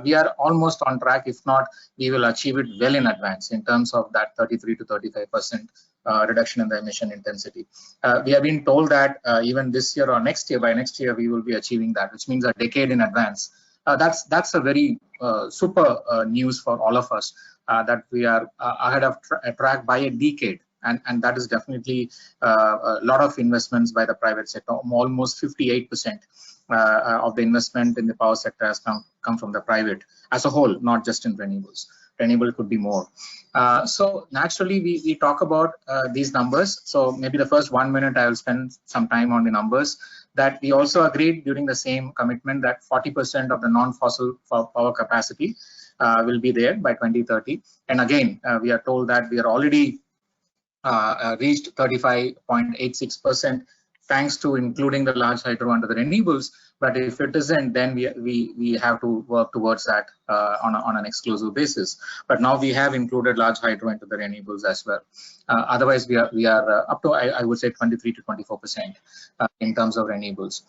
we are almost on track. If not, we will achieve it well in advance in terms of that 33 to 35% reduction in the emission intensity. We have been told that even this year or next year, by next year, we will be achieving that, which means a decade in advance. That's a very super news for all of us, that we are ahead of track by a decade. And that is definitely a lot of investments by the private sector. Almost 58% of the investment in the power sector has come from the private as a whole, not just in renewables. Renewable could be more. So naturally, we talk about these numbers. So maybe the first 1 minute I will spend some time on the numbers. that we also agreed during the same commitment that 40% of the non-fossil power capacity will be there by 2030. And again, we are told that we are already reached 35.86% thanks to including the large hydro under the renewables. But if it isn't, then we have to work towards that on an exclusive basis. But now we have included large hydro into the renewables as well. Otherwise, we are up to I would say 23 to 24% in terms of renewables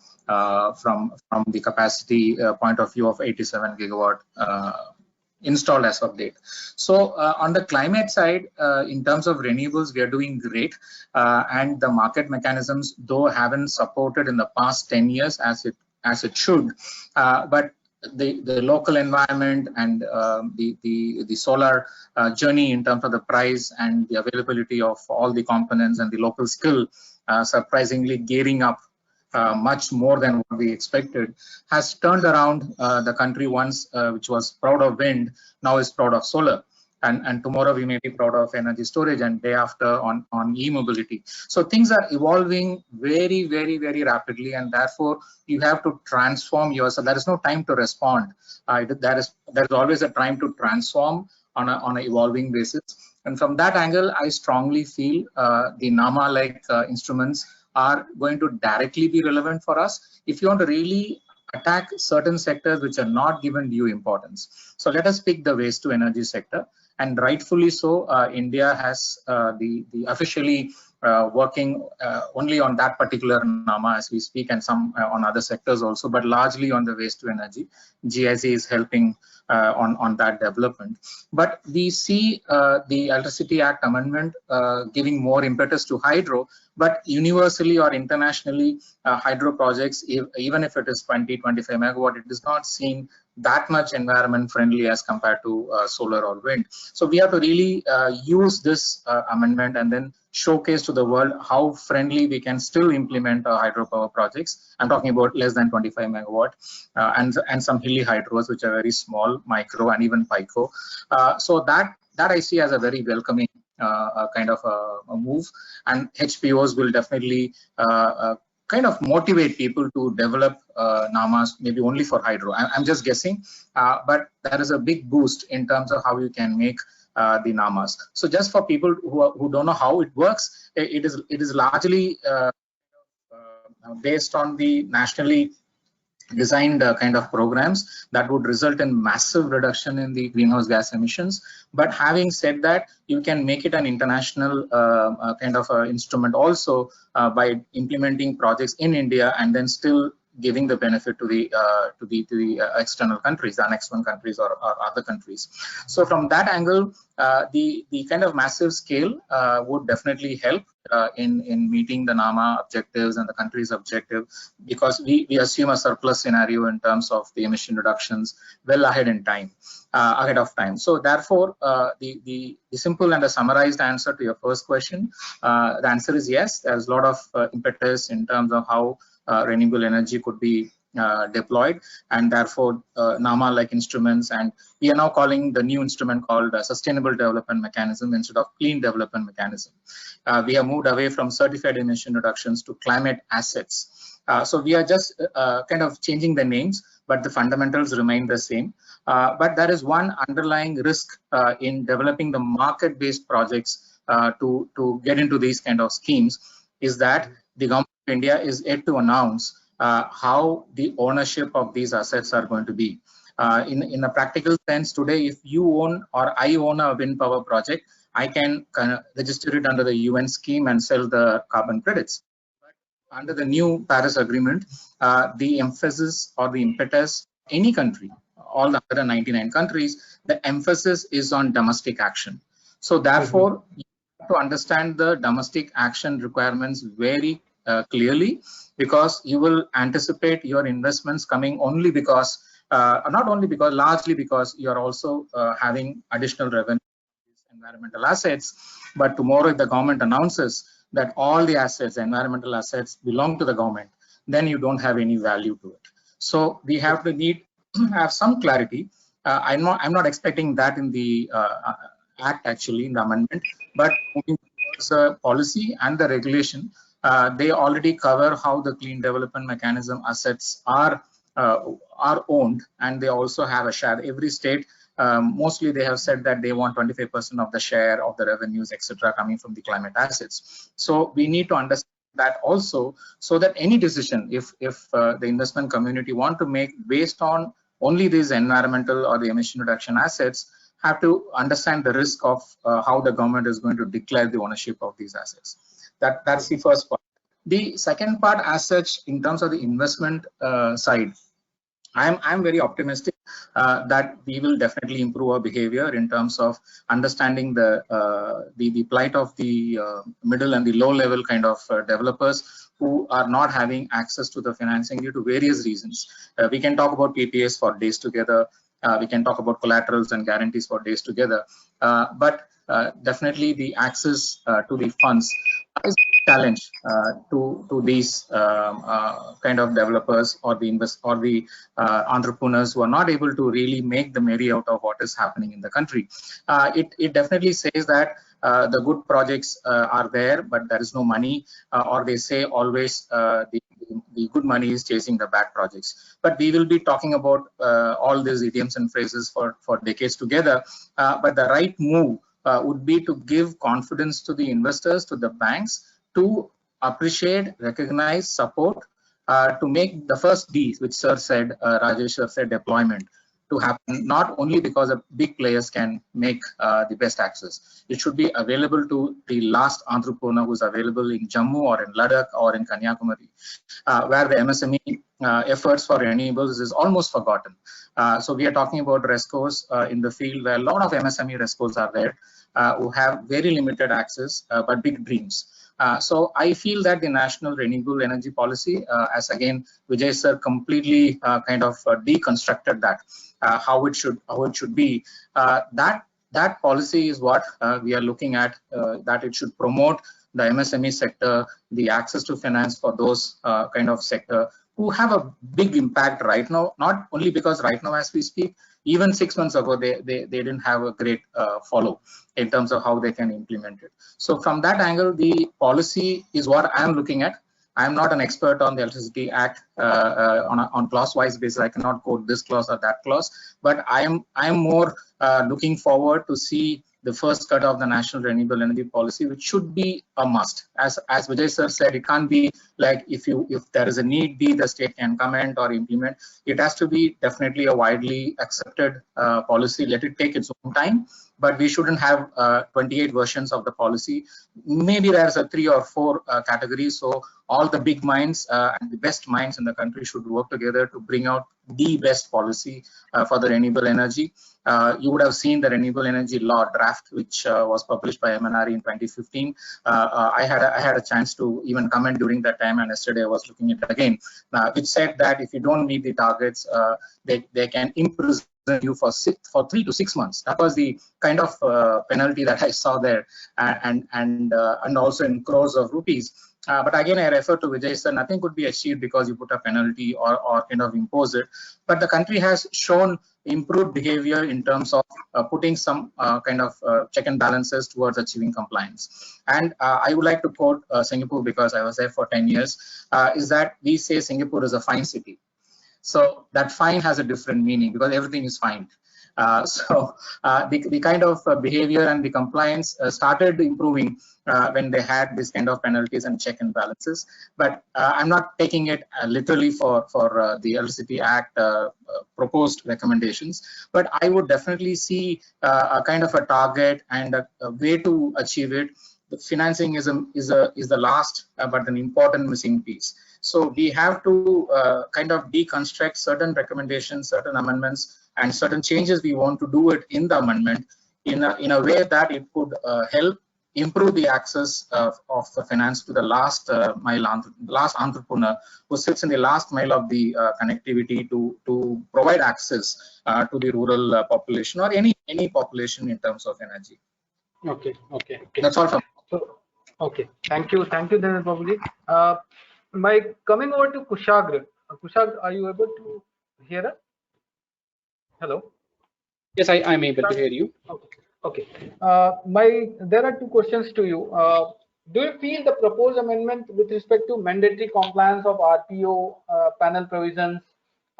from the capacity point of view of 87 gigawatt. Installed as of date. So on the climate side, in terms of renewables, we are doing great, and the market mechanisms though haven't supported in the past 10 years as it should, but the local environment and the solar journey in terms of the price and the availability of all the components and the local skill surprisingly gearing up much more than what we expected, has turned around the country once, which was proud of wind, now is proud of solar. And tomorrow we may be proud of energy storage, and day after on e-mobility. So things are evolving very, very, very rapidly, and therefore you have to transform yourself. There is no time to respond. There is always a time to transform on an evolving basis. And from that angle, I strongly feel the NAMA-like instruments are going to directly be relevant for us if you want to really attack certain sectors which are not given due importance. So let us pick the waste to energy sector, and rightfully so, India has the officially working only on that particular NAMA as we speak, and some on other sectors also, but largely on the waste to energy. GIC is helping on that development. But we see the Electricity Act amendment giving more impetus to hydro, but universally or internationally, hydro projects, even if it is 20-25 megawatt, it is not seen that much environment friendly as compared to solar or wind. So we have to really use this amendment and then showcase to the world how friendly we can still implement hydropower projects. I'm talking about less than 25 megawatt and some hilly hydros, which are very small, micro, and even pico. So that I see as a very welcoming kind of a move, and HPOs will definitely kind of motivate people to develop NAMAs, maybe only for hydro. I'm just guessing, but there is a big boost in terms of how you can make the NAMAs. So just for people who don't know how it works, it is largely based on the nationally designed kind of programs that would result in massive reduction in the greenhouse gas emissions. But having said that, you can make it an international kind of instrument also by implementing projects in India and then still giving the benefit to the external countries, the Annex 1 countries or other countries. So from that angle, the kind of massive scale would definitely help in meeting the NAMA objectives and the country's objective, because we assume a surplus scenario in terms of the emission reductions well ahead of time. So therefore, the simple and the summarized answer to your first question, the answer is yes. There's a lot of impetus in terms of how renewable energy could be deployed, and therefore NAMA-like instruments, and we are now calling the new instrument called Sustainable Development Mechanism instead of Clean Development Mechanism. We have moved away from certified emission reductions to climate assets. So we are just kind of changing the names, but the fundamentals remain the same. But there is one underlying risk in developing the market-based projects to get into these kind of schemes, is that the government of India is yet to announce how the ownership of these assets are going to be. In a practical sense, today, if you own or I own a wind power project, I can register it under the UN scheme and sell the carbon credits. But under the new Paris Agreement, the emphasis or the impetus, any country, all the other 99 countries, the emphasis is on domestic action. So therefore, you have to understand the domestic action requirements very clearly, because you will anticipate your investments coming only because, not only because, largely because you are also having additional revenue from environmental assets. But tomorrow, if the government announces that all the assets, environmental assets, belong to the government, then you don't have any value to it. So we have to have some clarity. I'm not expecting that in the act, actually, in the amendment, but moving towards the policy and the regulation, they already cover how the clean development mechanism assets are owned, and they also have a share. Every state, mostly they have said that they want 25% of the share of the revenues, etc., coming from the climate assets. So we need to understand that also, so that any decision, if the investment community want to make based on only these environmental or the emission reduction assets, have to understand the risk of how the government is going to declare the ownership of these assets. That's the first part. The second part, as such, in terms of the investment side, I'm very optimistic that we will definitely improve our behavior in terms of understanding the plight of the middle and the low level kind of developers who are not having access to the financing due to various reasons. We can talk about PPAs for days together. We can talk about collaterals and guarantees for days together. But definitely the access to the funds is a challenge to these kind of developers or the entrepreneurs who are not able to really make the merry out of what is happening in the country. It definitely says that the good projects are there, but there is no money, or they say always the good money is chasing the bad projects. But we will be talking about all these idioms and phrases for decades together. But the right move would be to give confidence to the investors, to the banks, to appreciate, recognize, support, to make the first D, which Sir said, Rajesh Sir said, deployment, to happen, not only because the big players can make the best access. It should be available to the last entrepreneur who's available in Jammu or in Ladakh or in Kanyakumari, where the MSME efforts for renewables is almost forgotten. So we are talking about rescos in the field where a lot of MSME rescos are there, who have very limited access, but big dreams. So I feel that the national renewable energy policy, as again Vijay sir completely kind of deconstructed that, how it should be, that policy is what we are looking at, that it should promote the MSME sector, the access to finance for those kind of sector who have a big impact right now, not only because right now as we speak, even 6 months ago, they didn't have a great follow in terms of how they can implement it. So from that angle, the policy is what I'm looking at. I'm not an expert on the Electricity Act on clause-wise basis. I cannot quote this clause or that clause, but I am more looking forward to see the first cut of the national renewable energy policy, which should be a must. As Vijay sir said, it can't be like if there is a need be, the state can comment or implement. It has to be definitely a widely accepted policy. Let it take its own time, but we shouldn't have 28 versions of the policy. Maybe there's a 3 or 4 categories. So all the big minds and the best minds in the country should work together to bring out the best policy for the renewable energy. You would have seen the renewable energy law draft, which was published by MNRE in 2015. I had a chance to even comment during that time, and yesterday I was looking at it again, which said that if you don't meet the targets, they can imprison you for 3 to 6 months. That was the kind of penalty that I saw there, and also in crores of rupees. But again, I refer to Vijay sir, nothing could be achieved because you put a penalty or kind of impose it. But the country has shown improved behavior in terms of putting some kind of check and balances towards achieving compliance. And I would like to quote Singapore, because I was there for 10 years, is that we say Singapore is a fine city. So that fine has a different meaning because everything is fined. The kind of behavior and the compliance started improving when they had this kind of penalties and check and balances. But I'm not taking it literally for the Electricity Act proposed recommendations. But I would definitely see a kind of a target and a way to achieve it. The financing is the last but an important missing piece. So we have to kind of deconstruct certain recommendations, certain amendments, and certain changes we want to do it in the amendment in a way that it could help improve the access of the finance to the last last entrepreneur who sits in the last mile of the connectivity to provide access to the rural population or any population in terms of energy. Okay. That's all from. So, okay, thank you, Dinesh Babuji. Coming over to Kushagra. Kushagra, are you able to hear us? Hello. Yes, I'm able to hear you. Okay. There are 2 questions to you. Do you feel the proposed amendment with respect to mandatory compliance of RPO, panel provisions,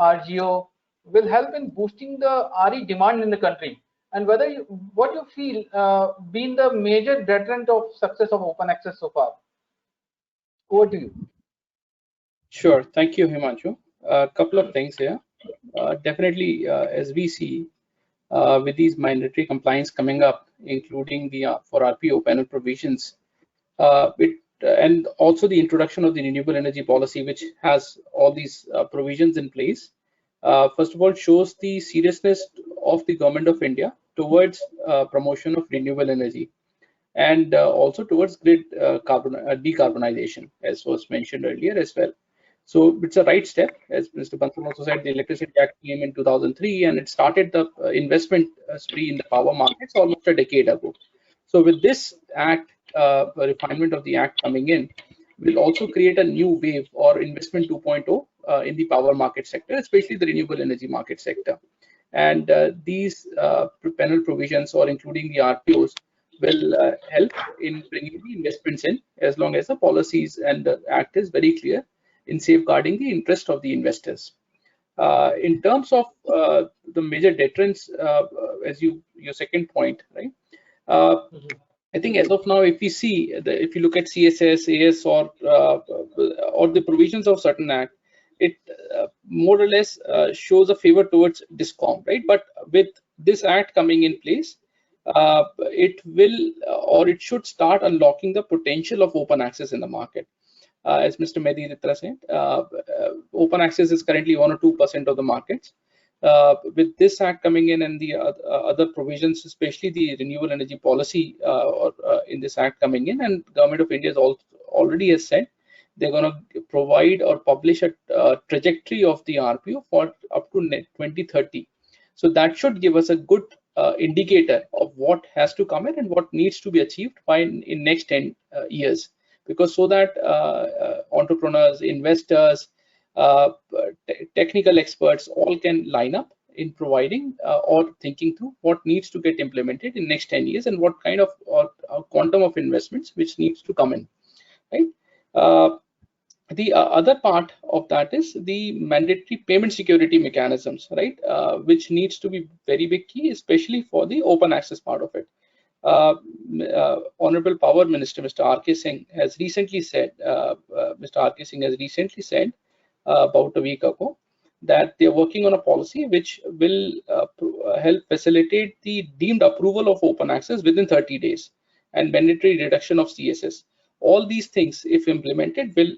RGO will help in boosting the RE demand in the country? And whether what you feel been the major deterrent of success of open access so far? Over to you. Sure. Thank you, Himanshu. A couple of things here. Definitely, as we see, with these mandatory compliance coming up, including the for RPO panel provisions, and also the introduction of the renewable energy policy, which has all these provisions in place. First of all, shows the seriousness of the government of India towards promotion of renewable energy, and also towards grid decarbonization, as was mentioned earlier as well. So it's a right step. As Mr. Bansal also said, the Electricity Act came in 2003, and it started the investment spree in the power markets almost a decade ago. So with this act, refinement of the act coming in, will also create a new wave or investment 2.0 in the power market sector, especially the renewable energy market sector. And these panel provisions, or including the RPOs, will help in bringing the investments in, as long as the policies and the act is very clear in safeguarding the interest of the investors. In terms of the major deterrents, as your second point, right? I think as of now, if we see, if you look at CSS, AS, or the provisions of certain act, it more or less shows a favor towards DISCOM, right? But with this act coming in place, it will or it should start unlocking the potential of open access in the market. As Mr. Mediratta said, open access is currently 1 or 2% of the markets. With this act coming in and the other provisions, especially the renewable energy policy in this act coming in, and Government of India already has said they're going to provide or publish a trajectory of the RPO for up to 2030. So that should give us a good indicator of what has to come in and what needs to be achieved by in next 10 years. Because so that entrepreneurs, investors, technical experts all can line up in providing or thinking through what needs to get implemented in next 10 years and what kind of quantum of investments which needs to come in, right? The other part of that is the mandatory payment security mechanisms, right? Which needs to be very big key, especially for the open access part of it. Honorable Power Minister Mr. R.K. Singh has recently said, about a week ago, that they're working on a policy which will help facilitate the deemed approval of open access within 30 days and mandatory reduction of CSS. All these things, if implemented, will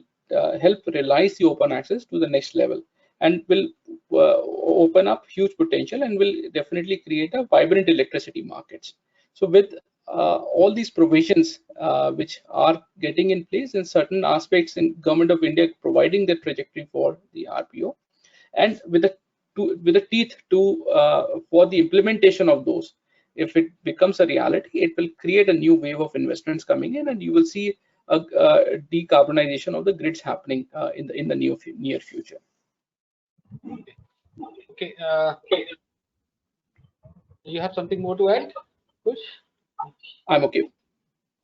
help realize the open access to the next level and will open up huge potential and will definitely create a vibrant electricity markets. So with all these provisions which are getting in place in certain aspects in Government of India providing the trajectory for the RPO, and with the teeth to for the implementation of those, if it becomes a reality, it will create a new wave of investments coming in, and you will see a decarbonization of the grids happening in the near future. Okay. You have something more to add, Kush? I'm okay.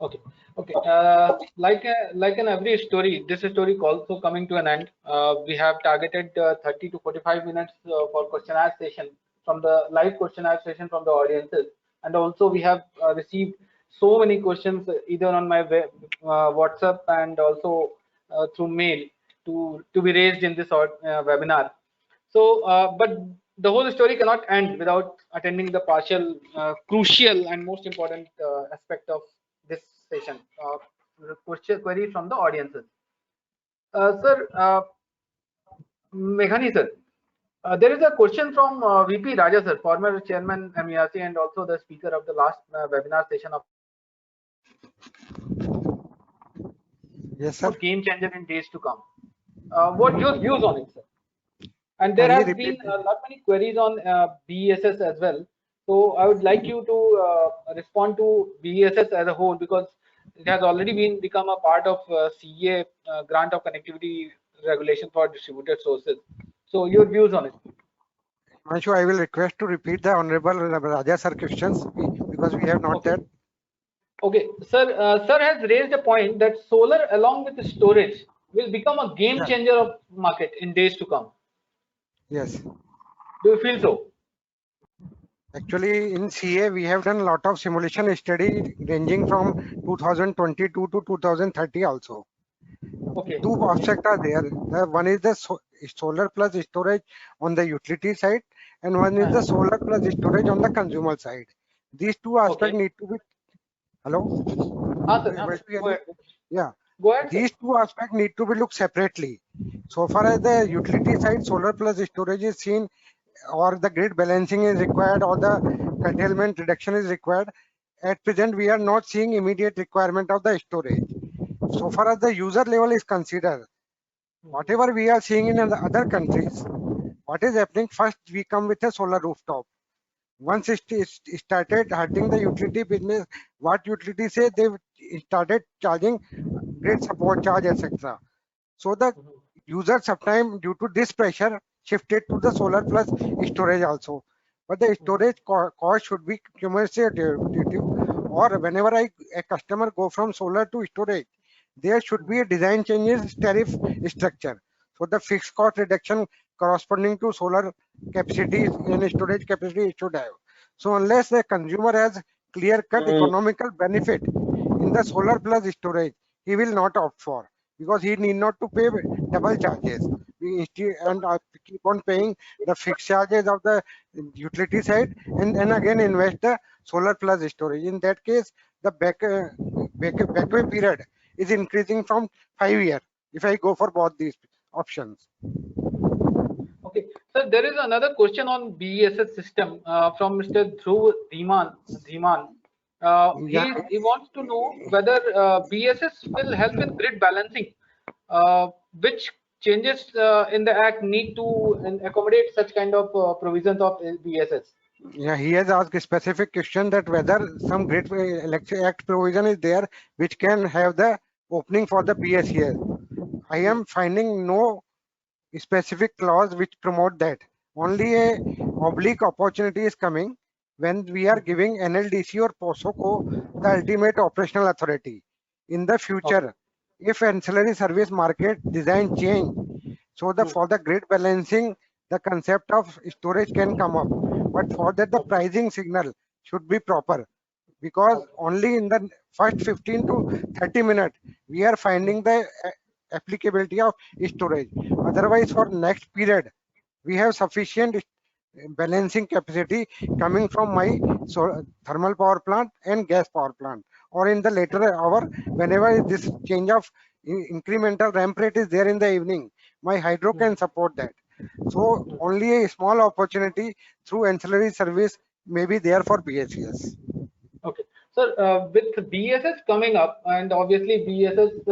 Okay. Okay. Like in every story, this story also coming to an end. We have targeted 30 to 45 minutes for questionnaire session from the live questionnaire session from the audiences, and also we have received so many questions either on my WhatsApp and also through mail to be raised in this webinar. So, but the whole story cannot end without attending the partial, crucial and most important aspect of this session, question queries from the audiences. Sir, Menghani sir, there is a question from VP Raja sir, former chairman MERC and also the speaker of the last webinar session of. Yes, sir. Game changer in days to come. What your views on it, sir? And there has been not many queries on BESS as well. So I would like you to respond to BESS as a whole, because it has already become a part of CEA grant of connectivity regulation for distributed sources. So your views on it. Himanshu, I will request to repeat the Honorable Raja sir questions because we have not that. Okay, sir. Sir has raised a point that solar, along with storage, will become a game Yeah. changer of market in days to come. Yes. Do you feel so? Actually, in CA, we have done a lot of simulation study ranging from 2022 to 2030 also. Okay. Two aspects are there. One is the solar plus storage on the utility side, and one is the solar plus storage on the consumer side. These two aspects Okay. need to be. Hello? Sir. Able to hear Go me? ahead. Yeah. Go ahead, sir. These two aspects need to be looked separately. So far as the utility side, solar plus storage is seen, or the grid balancing is required, or the curtailment reduction is required. At present, we are not seeing immediate requirement of the storage. So far as the user level is considered, whatever we are seeing in the other countries, what is happening? First, we come with a solar rooftop. Once it started hurting the utility business, what utility say, they started charging grid support charge, etc. So the user sometime due to this pressure shifted to the solar plus storage also. But the storage cost should be cumulative, or whenever a customer go from solar to storage, there should be a design changes tariff structure. So the fixed cost reduction corresponding to solar capacity and storage capacity it should have. So unless the consumer has clear cut economical benefit in the solar plus storage, he will not opt for, because he need not to pay double charges. And keep on paying the fixed charges of the utility side, and then again invest the solar plus storage. In that case, the backway period is increasing from 5 years if I go for both these options. Okay, so there is another question on BESS system from Mr. Dhruv Dhiman. He wants to know whether BESS will help in grid balancing. Which changes in the Act need to accommodate such kind of provisions of BESS? Yeah, he has asked a specific question that whether some Grid Electric Act provision is there which can have the opening for the BSES. I am finding no specific clause which promote that. Only a oblique opportunity is coming when we are giving NLDC or POSOCO the ultimate operational authority. In the future, if ancillary service market design change, so for the grid balancing, the concept of storage can come up. But for that, the pricing signal should be proper, because only in the first 15 to 30 minutes we are finding the applicability of storage. Otherwise, for next period, we have sufficient balancing capacity coming from my thermal power plant and gas power plant, or in the later hour, whenever this change of incremental ramp rate is there in the evening, my hydro can support that. So only a small opportunity through ancillary service may be there for BSES. Okay, so with BESS coming up, and obviously BESS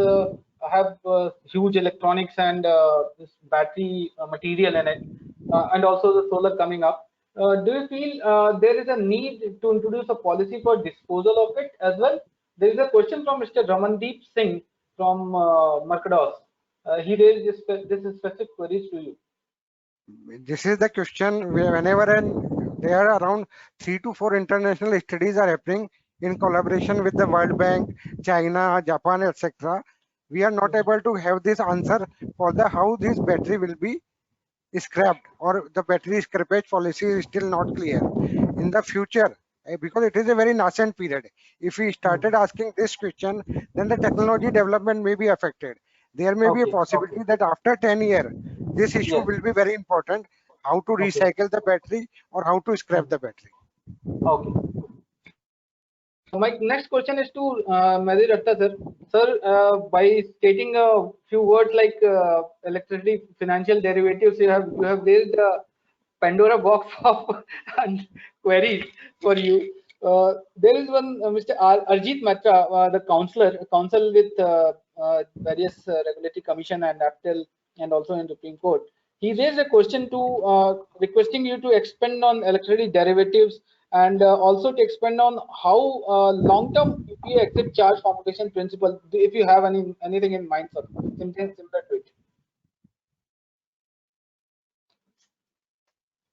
have huge electronics and this battery material in it, and also the solar coming up. Do you feel there is a need to introduce a policy for disposal of it as well? There is a question from Mr. Ramandeep Singh from Markados. He raised this specific queries to you. This is the question whenever there are around 3 to 4 international studies are happening in collaboration with the World Bank, China, Japan, etc. We are not able to have this answer for the how this battery will be scrapped, or the battery scrappage policy is still not clear. In the future, because it is a very nascent period, if we started asking this question, then the technology development may be affected. There may be a possibility that after 10 years, this issue will be very important, how to recycle the battery or how to scrap the battery. Okay. My next question is to Mediratta, sir. Sir, by stating a few words like electricity financial derivatives, you have raised a Pandora box of queries for you. There is one Mr. Arjit Matra, the counsel with various regulatory commission and APTEL and also in Supreme Court. He raised a question to requesting you to expand on electricity derivatives and also to expand on how long-term UPA exit charge formulation principle, if you have anything in mind, sir, something similar to it.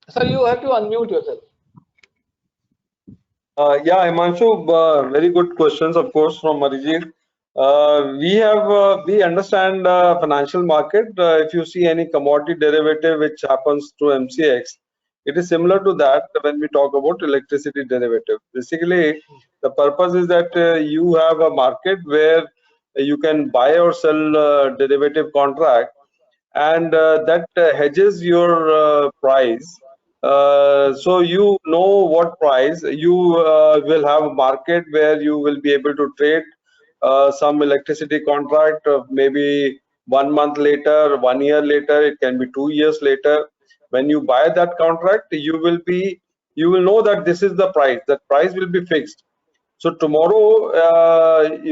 Sir, you have to unmute yourself. Yeah, Himanshu, very good questions, of course, from Marijit. We understand financial market. If you see any commodity derivative which happens through MCX, it is similar to that when we talk about electricity derivative. Basically, the purpose is that you have a market where you can buy or sell derivative contract, and that hedges your price. So you know what price you will have a market where you will be able to trade some electricity contract maybe 1 month later, 1 year later, it can be 2 years later. When you buy that contract, you will know that this is the price. That price will be fixed. So tomorrow,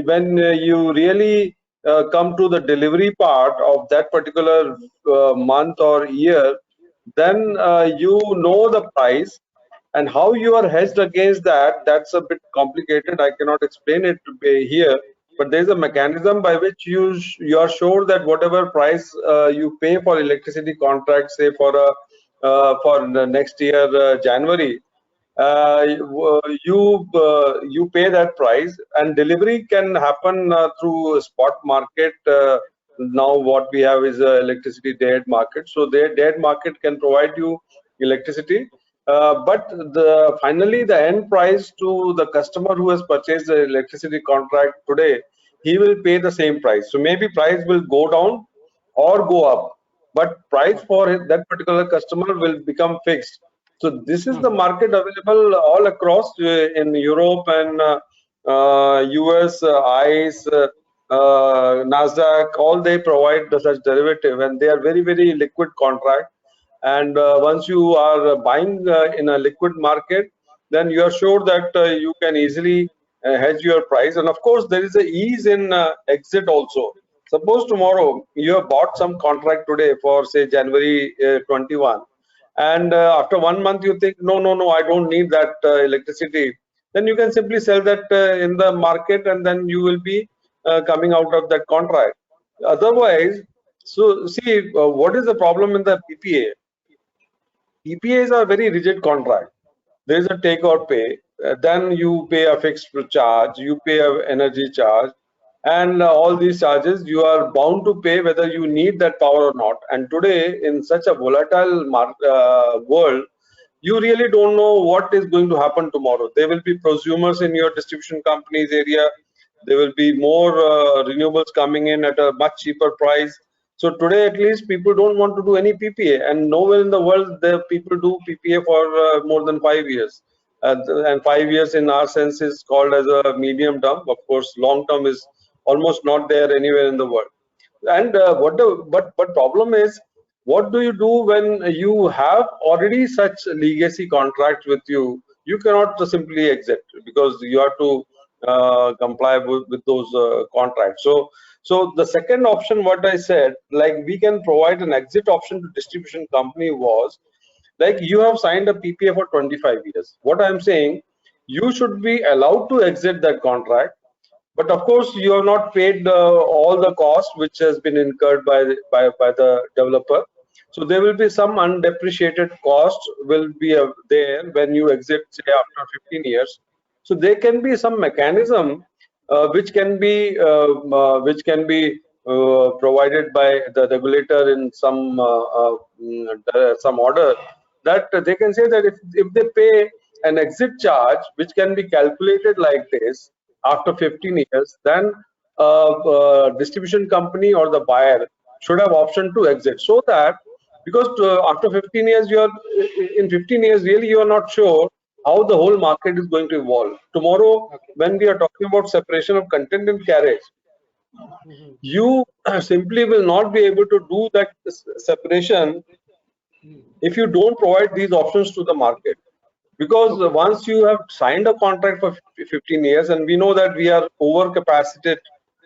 when you really come to the delivery part of that particular month or year, then you know the price, and how you are hedged against that. That's a bit complicated. I cannot explain it here, but there is a mechanism by which you are sure that whatever price you pay for electricity contract, say for the next year January, you pay that price, and delivery can happen through spot market. Now what we have is a electricity day-ahead market, so their day-ahead market can provide you electricity, but finally the end price to the customer who has purchased the electricity contract today, he will pay the same price. So maybe price will go down or go up, but price for that particular customer will become fixed. So this is the market available all across in Europe and US, ICE, Nasdaq. All they provide such derivative, and they are very, very liquid contract. And once you are buying in a liquid market, then you are sure that you can easily hedge your price. And of course, there is a ease in exit also. Suppose tomorrow you have bought some contract today for say January 21, and after 1 month you think no, I don't need that electricity, then you can simply sell that in the market, and then you will be coming out of that contract. Otherwise, so see, what is the problem in the PPA? PPAs are very rigid contract. There is a take or pay. Then you pay a fixed charge, you pay an energy charge, and all these charges you are bound to pay whether you need that power or not. And today, in such a volatile world, you really don't know what is going to happen tomorrow. There will be prosumers in your distribution company's area. There will be more renewables coming in at a much cheaper price. So today, at least, people don't want to do any PPA, and nowhere in the world the people do PPA for more than 5 years. And 5 years, in our sense, is called as a medium term. Of course, long term is almost not there anywhere in the world. And but problem is, what do you do when you have already such legacy contracts with you? You cannot simply exit, because you have to comply with those contracts. So the second option, what I said, like we can provide an exit option to distribution company, was like you have signed a PPA for 25 years. What I'm saying, you should be allowed to exit that contract, but of course you have not paid all the cost which has been incurred by the developer. So there will be some undepreciated cost will be there when you exit, say, after 15 years. So there can be some mechanism which can be provided by the regulator in some order, that they can say that if they pay an exit charge which can be calculated like this after 15 years, then distribution company or the buyer should have option to exit. So that, because after 15 years, you are in 15 years really you are not sure how the whole market is going to evolve. Tomorrow, when we are talking about separation of content and carriage, you simply will not be able to do that separation if you don't provide these options to the market. Because once you have signed a contract for 15 years, and we know that we are over capacitated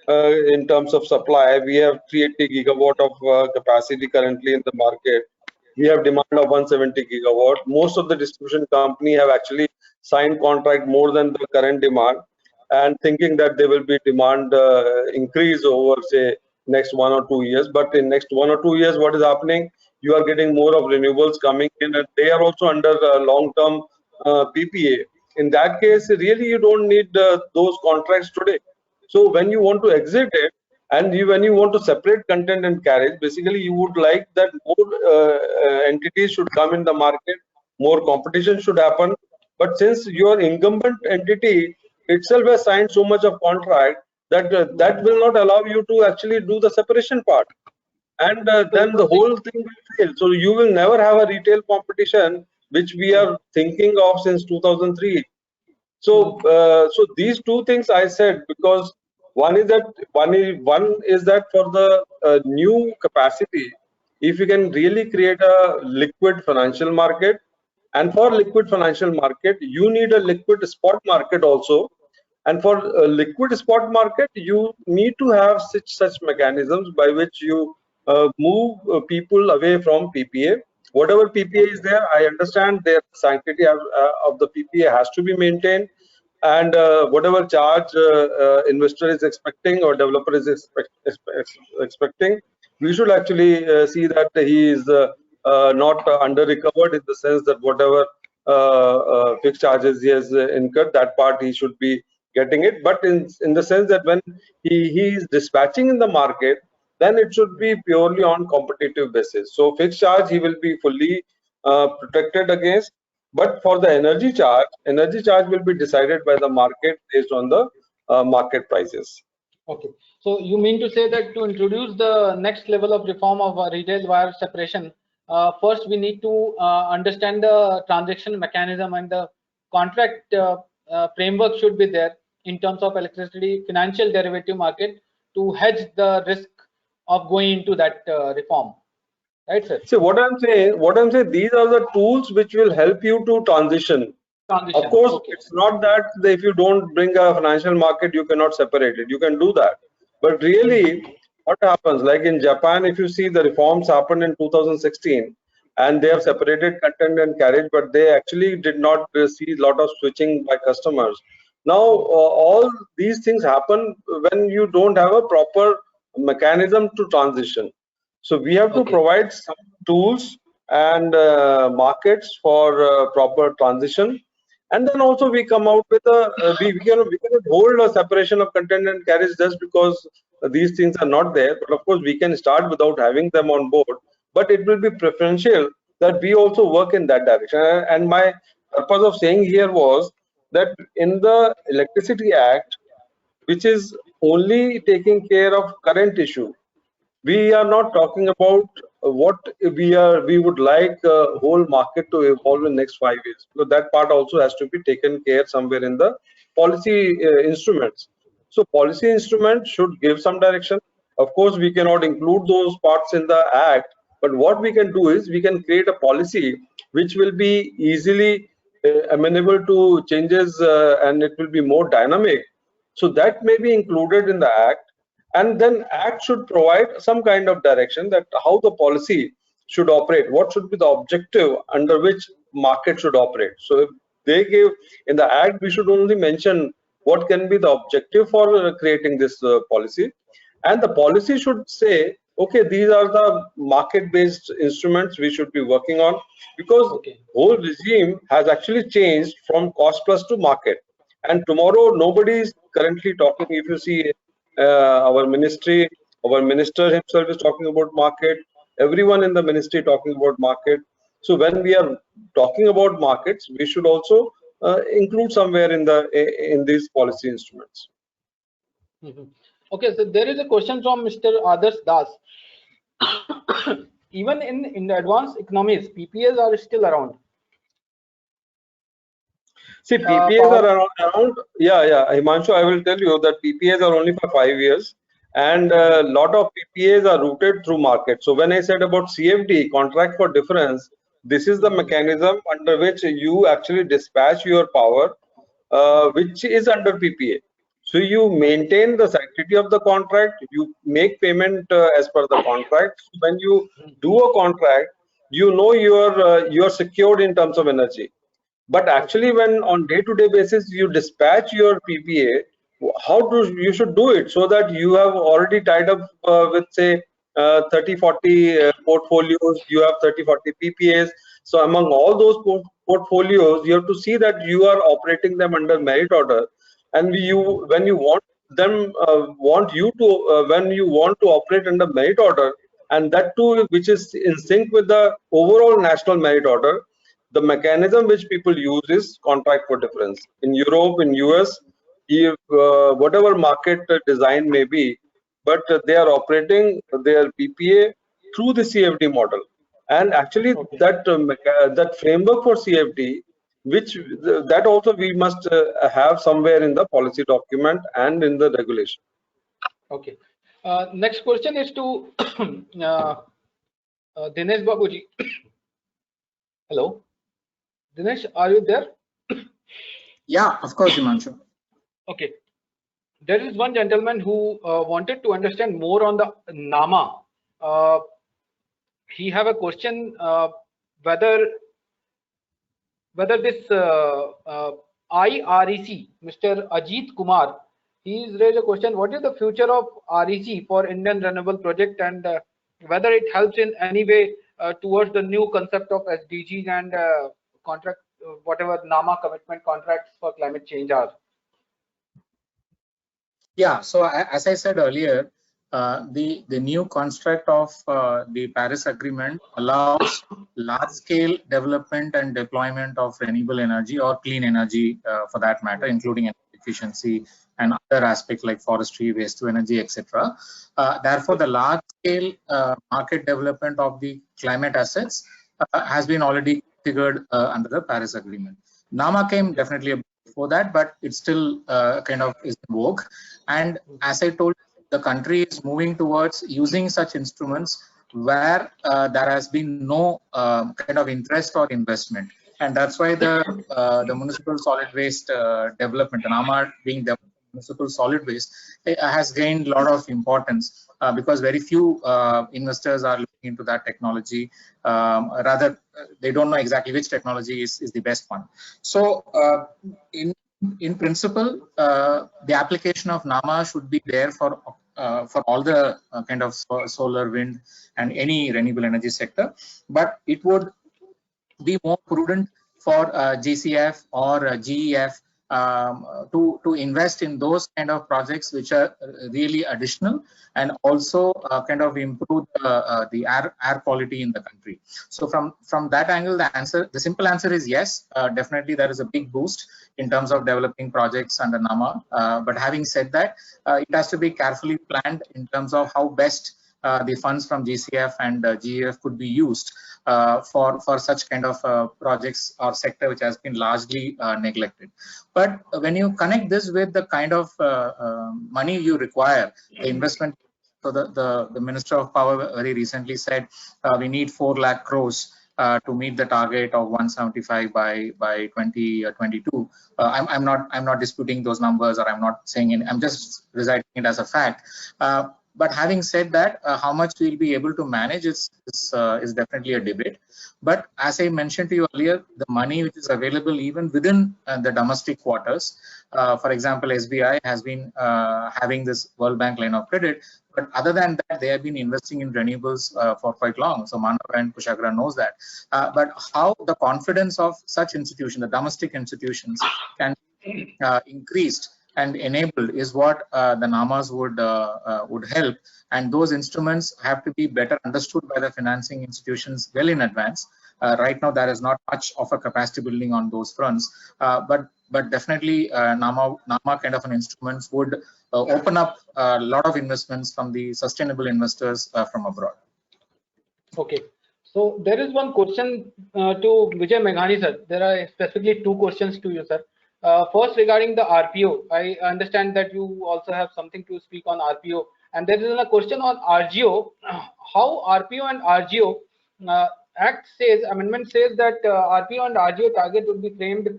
in terms of supply, we have 380 gigawatt of capacity currently in the market. We have demand of 170 gigawatt. Most of the distribution company have actually signed contract more than the current demand, and thinking that there will be demand increase over, say, next 1 or 2 years. But in next 1 or 2 years, what is happening? You are getting more of renewables coming in, and they are also under long-term PPA. In that case, really you don't need those contracts today. So when you want to exit it, and when you want to separate content and carriage, basically you would like that more entities should come in the market, more competition should happen. But since your incumbent entity itself has signed so much of contract that that will not allow you to actually do the separation part, and then the whole thing will fail. So you will never have a retail competition, which we are thinking of since 2003. So, so these two things I said, because one is that for the new capacity, if you can really create a liquid financial market, and for liquid financial market, you need a liquid spot market also. And for a liquid spot market, you need to have such mechanisms by which you move people away from PPA. Whatever PPA is there, I understand their sanctity of the PPA has to be maintained, and whatever charge investor is expecting or developer is expecting, we should actually see that he is not under recovered, in the sense that whatever fixed charges he has incurred, that part he should be getting it. But in the sense that when he is dispatching in the market, then it should be purely on competitive basis. So fixed charge he will be fully protected against. But for the energy charge will be decided by the market based on the market prices. Okay, so you mean to say that to introduce the next level of reform of retail wire separation, first we need to understand the transaction mechanism, and the contract framework should be there in terms of electricity financial derivative market to hedge the risk of going into that reform. Right, sir? So what I'm saying, these are the tools which will help you to transition. Of course, okay. It's not that if you don't bring a financial market, you cannot separate it. You can do that. But really, what happens, like in Japan, if you see the reforms happened in 2016, and they have separated content and carriage, but they actually did not see a lot of switching by customers. Now, all these things happen when you don't have a proper mechanism to transition. So we have to provide some tools and markets for proper transition, and then also we come out with a we cannot hold a separation of content and carriage just because these things are not there. But of course we can start without having them on board, but it will be preferential that we also work in that direction. And my purpose of saying here was that in the Electricity Act, which is only taking care of current issue, we are not talking about what we would like whole market to evolve in next 5 years, because that part also has to be taken care somewhere in the policy instruments. So policy instruments should give some direction. Of course, we cannot include those parts in the act, but what we can do is we can create a policy which will be easily amenable to changes, and it will be more dynamic. So that may be included in the act. And then act should provide some kind of direction that how the policy should operate, what should be the objective under which market should operate. So if they give in the act, we should only mention what can be the objective for creating this policy, and the policy should say, okay, these are the market-based instruments we should be working on, because whole regime has actually changed from cost plus to market. And tomorrow nobody is currently talking, if you see our ministry, our minister himself is talking about market, everyone in the ministry talking about market. So when we are talking about markets, we should also include somewhere in these policy instruments. Okay, so there is a question from Mr. Adarsh Das. Even in the advanced economies, PPAs are still around. See, PPAs are around. Yeah, Himanshu, I will tell you that PPAs are only for 5 years, and a lot of PPAs are routed through market. So when I said about CFD, contract for difference, this is the mechanism under which you actually dispatch your power, which is under PPA. So you maintain the sanctity of the contract, you make payment as per the contract. When you do a contract, you know you're secured in terms of energy. But actually, when on day-to-day basis you dispatch your PPA, you should do it so that you have already tied up with say 30-40 portfolios, you have 30-40 PPAs. So among all those portfolios, you have to see that you are operating them under merit order, and when you want them when you want to operate under merit order, and that too which is in sync with the overall national merit order, the mechanism which people use is contract for difference. In Europe, in US, if whatever market design may be, but they are operating their PPA through the CFD model. And actually that that framework for CFD, which that also we must have somewhere in the policy document and in the regulation. Okay. Next question is to Dinesh Babuji. Hello, Dinesh, are you there? Yeah, of course, Himanshu. Okay. There is one gentleman who wanted to understand more on the NAMA. He have a question whether this IREC, Mr. Ajit Kumar, he's raised a question: what is the future of REC for Indian renewable project, and whether it helps in any way towards the new concept of SDGs and contract, whatever NAMA commitment contracts for climate change are? Yeah, so as I said earlier, the new construct of the Paris Agreement allows large-scale development and deployment of renewable energy or clean energy, for that matter, including energy efficiency and other aspects like forestry, waste to energy, etc. Therefore, the large-scale market development of the climate assets has been already figured under the Paris Agreement. NAMA came definitely before that, but it still kind of is in vogue. And as I told, the country is moving towards using such instruments where there has been no kind of interest or investment. And that's why the municipal solid waste development, NAMA being the municipal solid waste, has gained a lot of importance because very few investors are looking into that technology. Rather, they don't know exactly which technology is the best one. So in principle, the application of NAMA should be there for all the kind of solar, wind, and any renewable energy sector, but it would be more prudent for GCF or GEF to invest in those kind of projects which are really additional and also kind of improve the air quality in the country. So from that angle, the simple answer is yes. Definitely there is a big boost in terms of developing projects under NAMA. But having said that, it has to be carefully planned in terms of how best the funds from GCF and GEF could be used for such kind of projects or sector which has been largely neglected. But when you connect this with the kind of money you require, the investment, so the Minister of Power very recently said we need 4 lakh crores to meet the target of 175 by 2022. I'm not disputing those numbers, or I'm not saying it, I'm just reciting it as a fact. But having said that, how much we'll be able to manage is definitely a debate. But as I mentioned to you earlier, the money which is available even within the domestic quarters, for example, SBI has been having this World Bank line of credit. But other than that, they have been investing in renewables for quite long. So Manav and Kushagra knows that. But how the confidence of such institutions, the domestic institutions, can be increased and enabled is what the NAMAs would help, and those instruments have to be better understood by the financing institutions well in advance. Right now, there is not much of a capacity building on those fronts, but definitely NAMA kind of an instruments would open up a lot of investments from the sustainable investors from abroad. Okay. So there is one question to Vijay Menghani, sir. There are specifically 2 questions to you, sir. First, regarding the RPO, I understand that you also have something to speak on RPO, and there is a question on RGO. How RPO and RGO amendment says that RPO and RGO target would be framed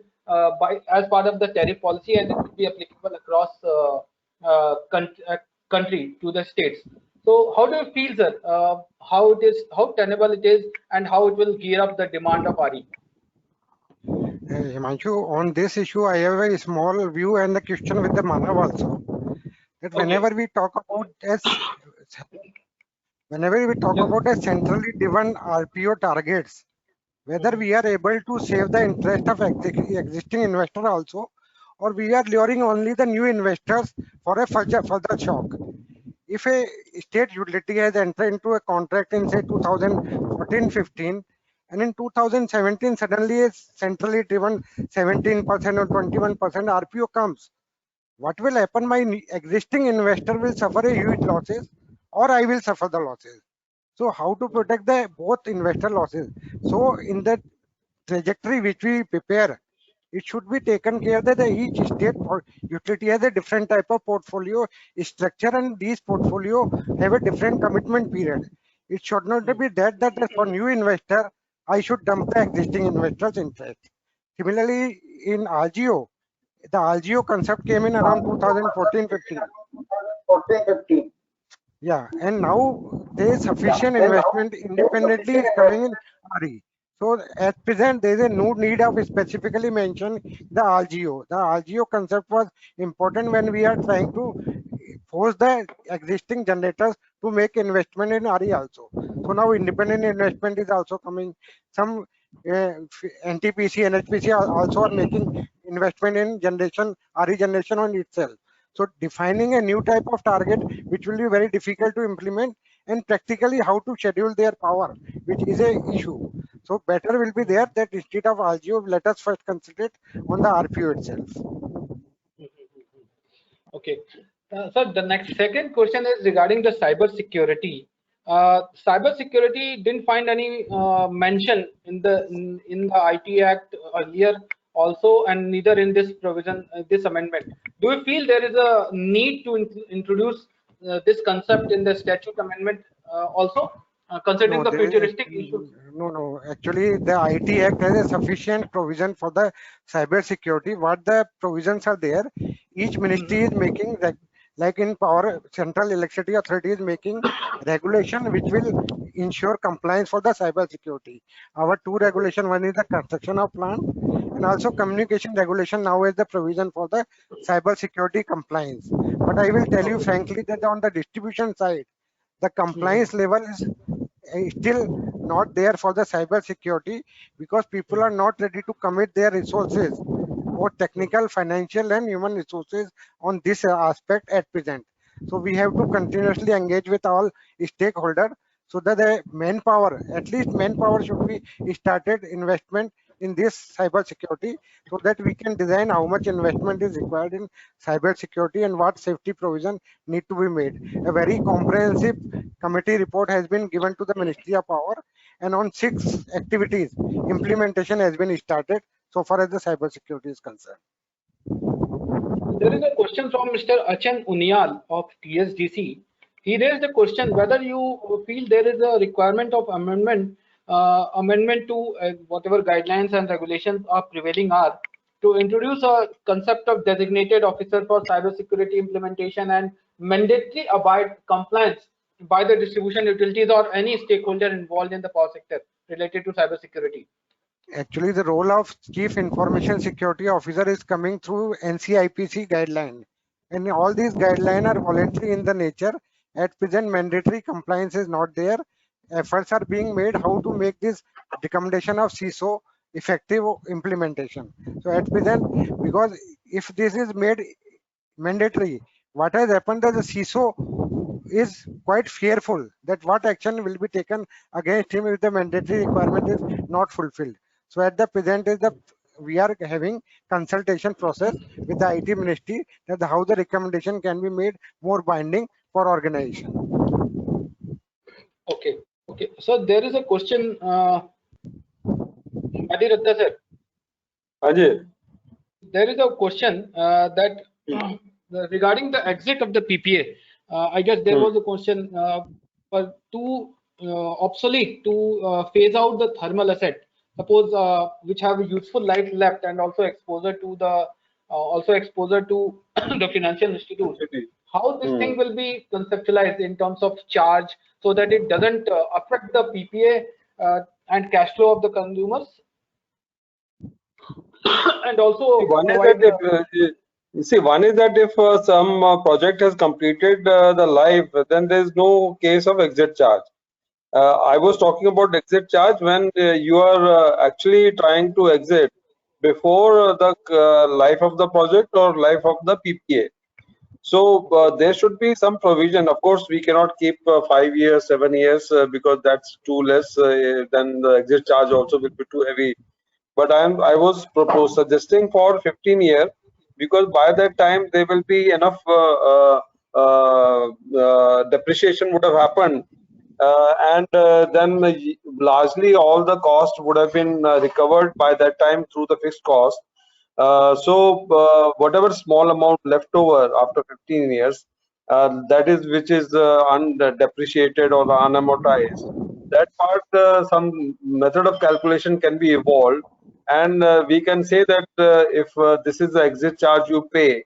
as part of the tariff policy, and it would be applicable across country to the states. So how do you feel, sir? How tenable it is, and how it will gear up the demand of RE? Himanshu, on this issue, I have a small view and a question with the Manav also. That whenever we talk about a centrally driven RPO targets, whether we are able to save the interest of existing investor also, or we are luring only the new investors for a further shock. If a state utility has entered into a contract in say 2014-15, and in 2017 suddenly a centrally driven 17% or 21% RPO comes, what will happen? My existing investor will suffer a huge losses, or I will suffer the losses. So how to protect the both investor losses? So in the trajectory which we prepare, it should be taken care that each state utility has a different type of portfolio structure, and these portfolio have a different commitment period. It should not be that for new investor I should dump the existing investors' interest. Similarly, in RGO, the RGO concept came in around 2014-15. Yeah, and now there is sufficient investment independently is coming in RE. So at present, there is a no need of specifically mention the RGO. The RGO concept was important when we are trying to force the existing generators to make investment in RE also. So now independent investment is also coming. Some NTPC, NHPC also are making investment in generation, RE generation on itself. So defining a new type of target, which will be very difficult to implement, and practically how to schedule their power, which is a issue. So better will be there that instead of RGO, let us first concentrate on the RPO itself. Okay. So the second question is regarding the cyber security. Cyber security didn't find any mention in the IT Act earlier also, and neither in this provision, this amendment. Do you feel there is a need to introduce this concept in the statute amendment also, considering No, the futuristic issues? No. Actually, the IT Act has a sufficient provision for the cyber security. What the provisions are there, each ministry is making that, like in power, Central Electricity Authority is making regulation which will ensure compliance for the cyber security. Our two regulation, one is the construction of plant, and also communication regulation now is the provision for the cyber security compliance. But I will tell you frankly that on the distribution side, the compliance level is still not there for the cyber security, because people are not ready to commit their resources, both technical, financial and human resources, on this aspect at present. So we have to continuously engage with all stakeholders so that the manpower, at least manpower, should be started investment in this cyber security, so that we can design how much investment is required in cyber security and what safety provision need to be made. A very comprehensive committee report has been given to the Ministry of Power, and on 6 activities implementation has been started so far as the cyber security is concerned. There is a question from Mr. Achan Unial of TSDC. He raised a question whether you feel there is a requirement of amendment to whatever guidelines and regulations are prevailing are, to introduce a concept of designated officer for cybersecurity implementation and mandatory abide compliance by the distribution utilities or any stakeholder involved in the power sector related to cybersecurity. Actually, the role of Chief Information Security Officer is coming through NCIPC guideline, and all these guidelines are voluntary in the nature. At present, mandatory compliance is not there. Efforts are being made how to make this recommendation of CISO effective implementation. So at present, because if this is made mandatory, what has happened that the CISO is quite fearful that what action will be taken against him if the mandatory requirement is not fulfilled. So at the present is we are having consultation process with the IT Ministry that how the recommendation can be made more binding for organization. Okay. So there is a question, Mediratta sir. Ajay. There is a question that regarding the exit of the PPA. I guess there was a question to obsolete to phase out the thermal asset, suppose which have a useful life left, and also exposure to the the financial institute. How this thing will be conceptualized in terms of charge, so that it doesn't affect the PPA and cash flow of the consumers, and also one is that if some project has completed the life, then there is no case of exit charge. I was talking about exit charge when you are actually trying to exit before the life of the project or life of the PPA. So there should be some provision. Of course, we cannot keep 5 years, 7 years because that's too less. Then the exit charge also will be too heavy. But I was suggesting for 15 years because by that time there will be enough depreciation would have happened, and then largely all the cost would have been recovered by that time through the fixed cost. So whatever small amount left over after 15 years, that is which is undepreciated or unamortized, that part some method of calculation can be evolved, and we can say that if this is the exit charge you pay,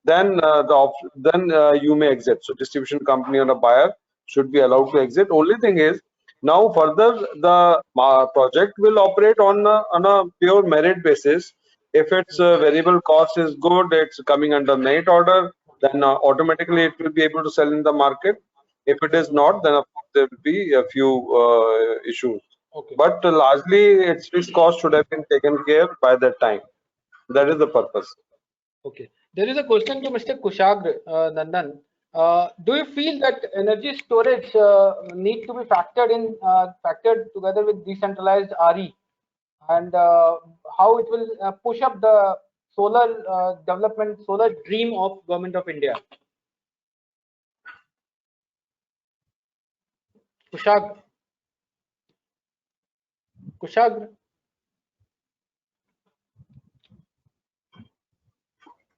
then you may exit. So distribution company or a buyer should be allowed to exit. Only thing is, now further the project will operate on a pure merit basis. If its variable cost is good, it's coming under merit order, then automatically it will be able to sell in the market. If it is not, then of course there will be a few issues. Okay. But largely its fixed cost should have been taken care by that time. That is the purpose. Okay. There is a question to Mr. Kushagra, Nandan. Do you feel that energy storage need to be factored together with decentralized RE, and how it will push up the solar development, solar dream of Government of India? Kushagra.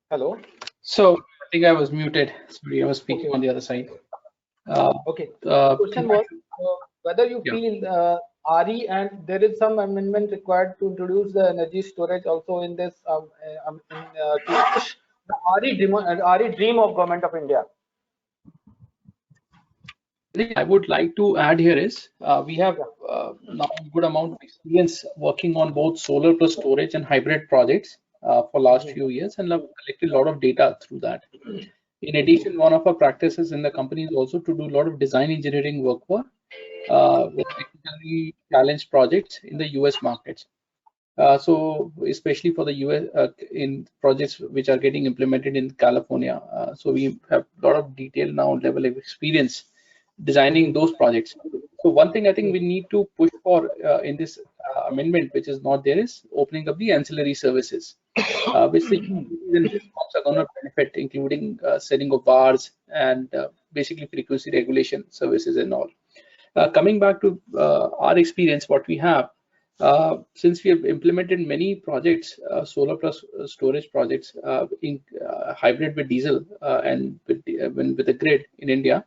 Hello. So I think I was muted. Sorry, I was speaking on the other side. Okay. The question was whether you Yeah. feel RE, and there is some amendment required to introduce the energy storage also in this to push the RE dream of Government of India. I think I would like to add here is we have now a good amount of experience working on both solar plus storage and hybrid projects for last few years, and have collected a lot of data through that. In addition, one of our practices in the company is also to do a lot of design engineering work for with technically challenged projects in the US markets. So especially for the US in projects which are getting implemented in California. So we have a lot of detail now level of experience designing those projects. So one thing I think we need to push for in this amendment, which is not there, is opening up the ancillary services, which the are going to benefit, including setting of bars and basically frequency regulation services and all. Coming back to our experience, what we have, since we have implemented many projects, solar plus storage projects in hybrid with diesel and with the grid in India.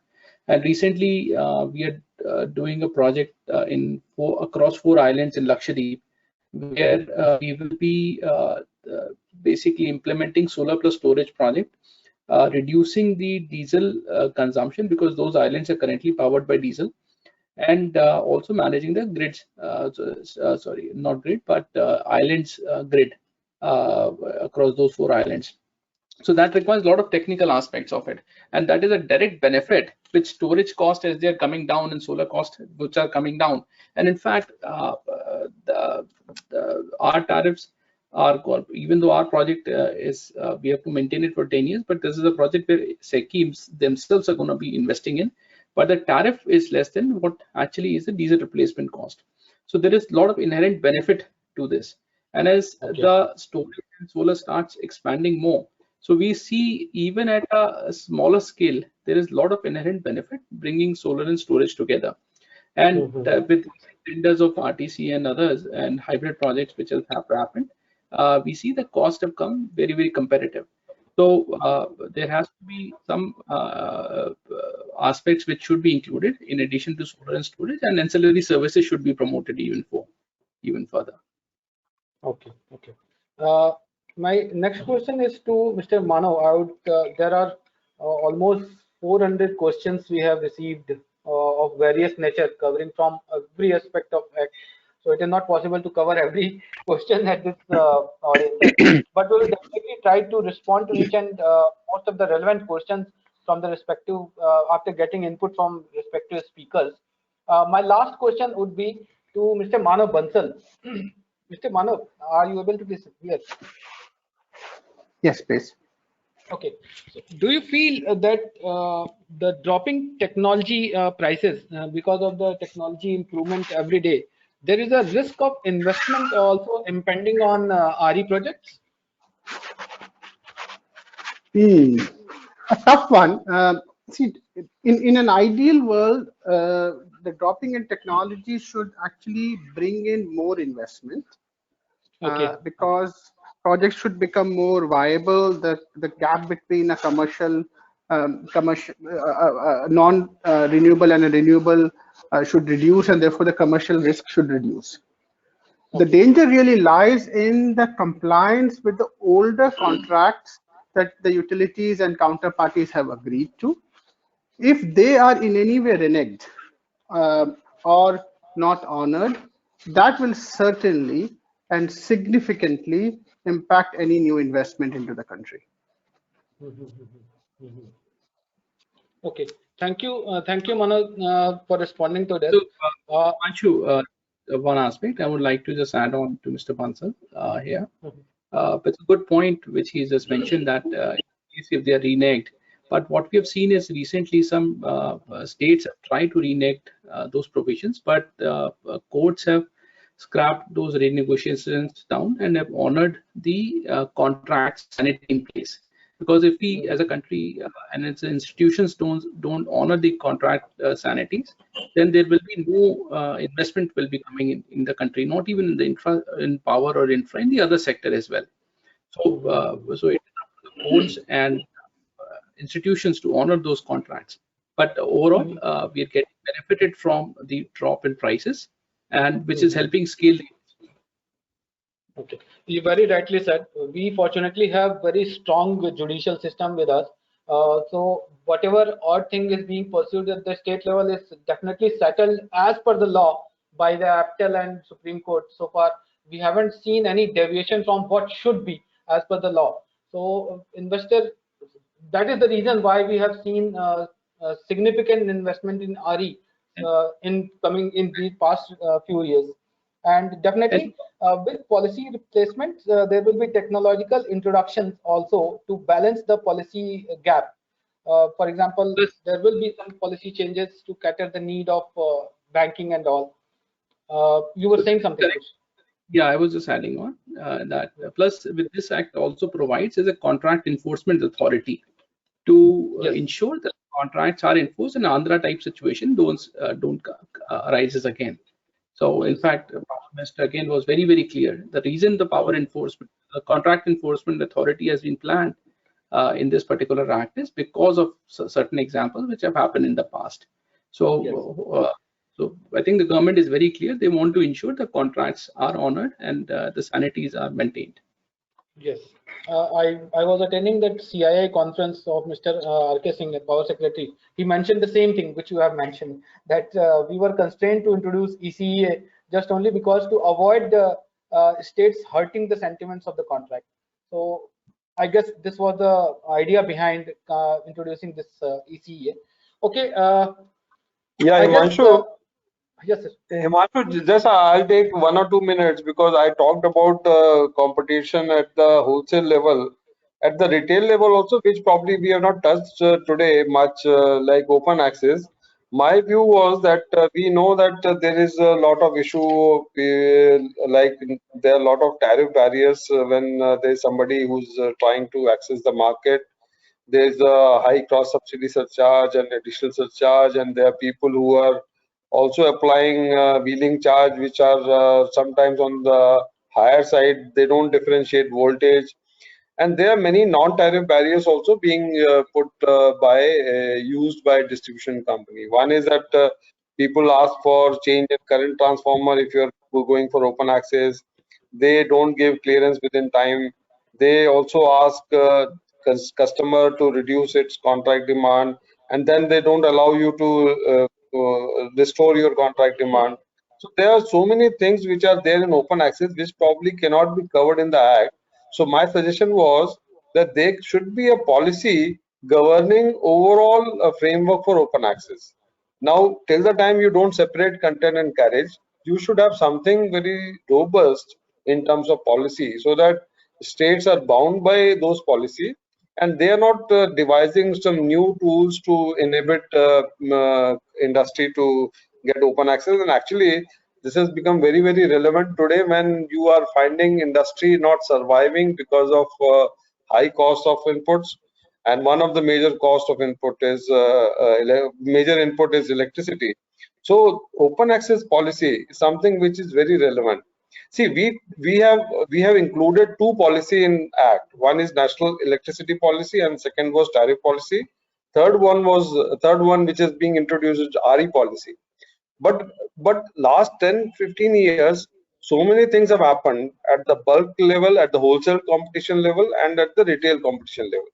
And recently, we are doing a project across 4 islands in Lakshadweep, where we will be basically implementing solar plus storage project, reducing the diesel consumption, because those islands are currently powered by diesel, and also managing the grids, sorry, not grid, but islands grid across those 4 islands. So that requires a lot of technical aspects of it, and that is a direct benefit with storage cost as they're coming down and solar cost which are coming down. And in fact, our tariffs are, even though our project is we have to maintain it for 10 years, but this is a project where SECIs themselves are going to be investing in, but the tariff is less than what actually is the diesel replacement cost. So there is a lot of inherent benefit to this, and as the storage and solar starts expanding more, so we see even at a smaller scale, there is a lot of inherent benefit bringing solar and storage together. And with tenders of RTC and others and hybrid projects which have happened, we see the cost have come very, very competitive. So there has to be some aspects which should be included in addition to solar and storage, and ancillary services should be promoted even further. Okay. My next question is to Mr. Manav. There are almost 400 questions we have received of various nature, covering from every aspect of it. So it is not possible to cover every question at this audience, but we will definitely try to respond to each and most of the relevant questions from the respective after getting input from respective speakers. My last question would be to Mr. Manav Bansal. Mr. Manav, are you able to hear? Yes, please. Okay. So do you feel that the dropping technology prices because of the technology improvement every day, there is a risk of investment also impending on RE projects? A tough one. See, in an ideal world, the dropping in technology should actually bring in more investment. Okay. Because projects should become more viable. The gap between a commercial non-renewable and a renewable should reduce, and therefore the commercial risk should reduce. The danger really lies in the compliance with the older contracts that the utilities and counterparties have agreed to. If they are in any way reneged or not honored, that will certainly and significantly impact any new investment into the country. Okay. Thank you, Manav, for responding to that. So, Himanshu, one aspect I would like to just add on to Mr. Bansal here. It's a good point which he just mentioned that if they are reneged. But what we have seen is recently some states have tried to renege those provisions, but courts have scrapped those renegotiations down and have honored the contracts sanity in place. Because if we, as a country and its institutions don't honor the contract sanities, then there will be no investment will be coming in the country, not even in the in power or infra, in the other sector as well. So, so it is up to the courts and institutions to honor those contracts. But overall, we are getting benefited from the drop in prices, and which is helping scale the. Okay, you very rightly said. We fortunately have very strong judicial system with us. So whatever odd thing is being pursued at the state level is definitely settled as per the law by the APTEL and Supreme Court. So far, we haven't seen any deviation from what should be as per the law. So investor, that is the reason why we have seen significant investment in RE in these past few years. And definitely with policy replacements, there will be technological introductions also to balance the policy gap. For example, there will be some policy changes to cater the need of banking and all. You were saying something. Yeah, I was just adding on that. Plus, with this act also provides as a contract enforcement authority to ensure that contracts are enforced and Andhra type situation don't arises again. So in fact, Mr. again was very, very clear. The reason the contract enforcement authority has been planned in this particular act is because of certain examples which have happened in the past. So, so I think the government is very clear. They want to ensure the contracts are honored and the sanities are maintained. Yes, I was attending that CII conference of Mr. R.K. Singh, the Power Secretary. He mentioned the same thing which you have mentioned, that we were constrained to introduce ECEA just only because to avoid the states hurting the sentiments of the contract. So I guess this was the idea behind introducing this ECEA. Okay. Yeah, Himanshu. Yes, sir. Himanshu, just I'll take 1 or 2 minutes because I talked about competition at the wholesale level. At the retail level also, which probably we have not touched today much, like open access. My view was that we know that there is a lot of issue, like there are a lot of tariff barriers when there's somebody who's trying to access the market. There's a high cross subsidy surcharge and additional surcharge, and there are people who are also applying wheeling charge, which are sometimes on the higher side. They don't differentiate voltage, and there are many non-tariff barriers also being put used by distribution company. One is that people ask for change in current transformer if you're going for open access. They don't give clearance within time. They also ask customer to reduce its contract demand, and then they don't allow you to restore your contract demand. So there are so many things which are there in open access which probably cannot be covered in the act. So my suggestion was that there should be a policy governing overall framework for open access. Now, till the time you don't separate content and carriage, you should have something very robust in terms of policy, so that states are bound by those policy and they are not devising some new tools to inhibit industry to get open access. And actually, this has become very, very relevant today when you are finding industry not surviving because of high cost of inputs. And one of the major cost of input is major input is electricity. So open access policy is something which is very relevant. See, we have included two policy in Act. One is National Electricity Policy, and second was Tariff Policy. Third one which is being introduced is RE policy. But last 10-15 years, so many things have happened at the bulk level, at the wholesale competition level, and at the retail competition level.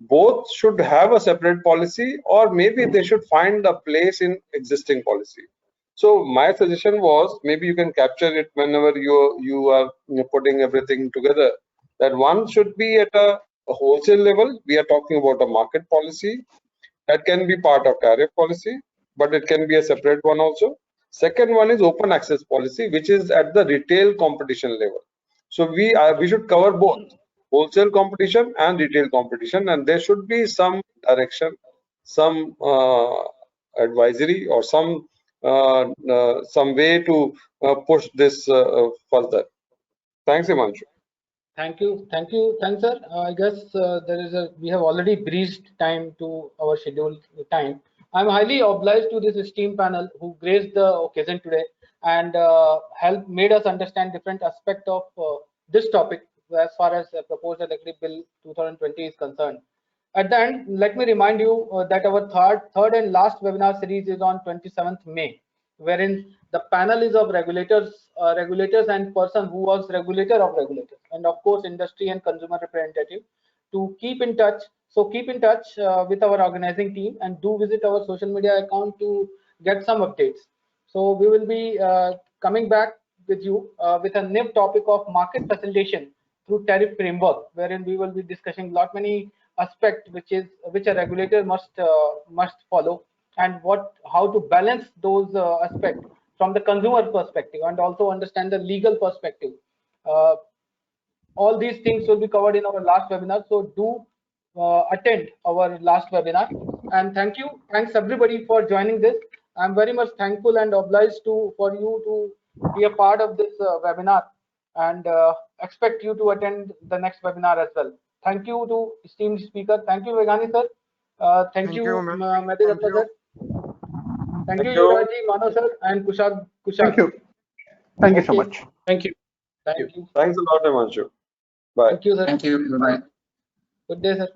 Both should have a separate policy, or maybe they should find a place in existing policy. So my suggestion was, maybe you can capture it whenever you are putting everything together, that one should be at a wholesale level. We are talking about a market policy that can be part of tariff policy, but it can be a separate one also. Second one is open access policy, which is at the retail competition level. So we should cover both wholesale competition and retail competition, and there should be some direction, some advisory, or some way to push this further. Thanks, Himanshu. Thanks, sir. I guess we have already breezed time to our scheduled time. I'm highly obliged to this esteemed panel who graced the occasion today and made us understand different aspects of this topic as far as proposed electric bill 2020 is concerned. At the end, let me remind you that our third and last webinar series is on 27th May, wherein the panel is of regulators and person who was regulator of regulators, and of course industry and consumer representative, to keep in touch. So keep in touch with our organizing team and do visit our social media account to get some updates. So we will be coming back with you with a new topic of market facilitation through tariff framework, wherein we will be discussing many aspects which a regulator must follow, and how to balance those aspects from the consumer perspective and also understand the legal perspective. All these things will be covered in our last webinar, so do attend our last webinar. And thanks everybody for joining this. I'm very much thankful and obliged for you to be a part of this webinar, and expect you to attend the next webinar as well. Thank you to esteemed speaker. Thank you, Menghani sir. Thank you, Mediratta sir. Thank you, Vijay, Manav sir, and Kushagra. Thank you. Thank you so much. Thank you. Thanks a lot, Himanshu. Bye. Thank you, sir. Thank you. Bye. Good day, sir.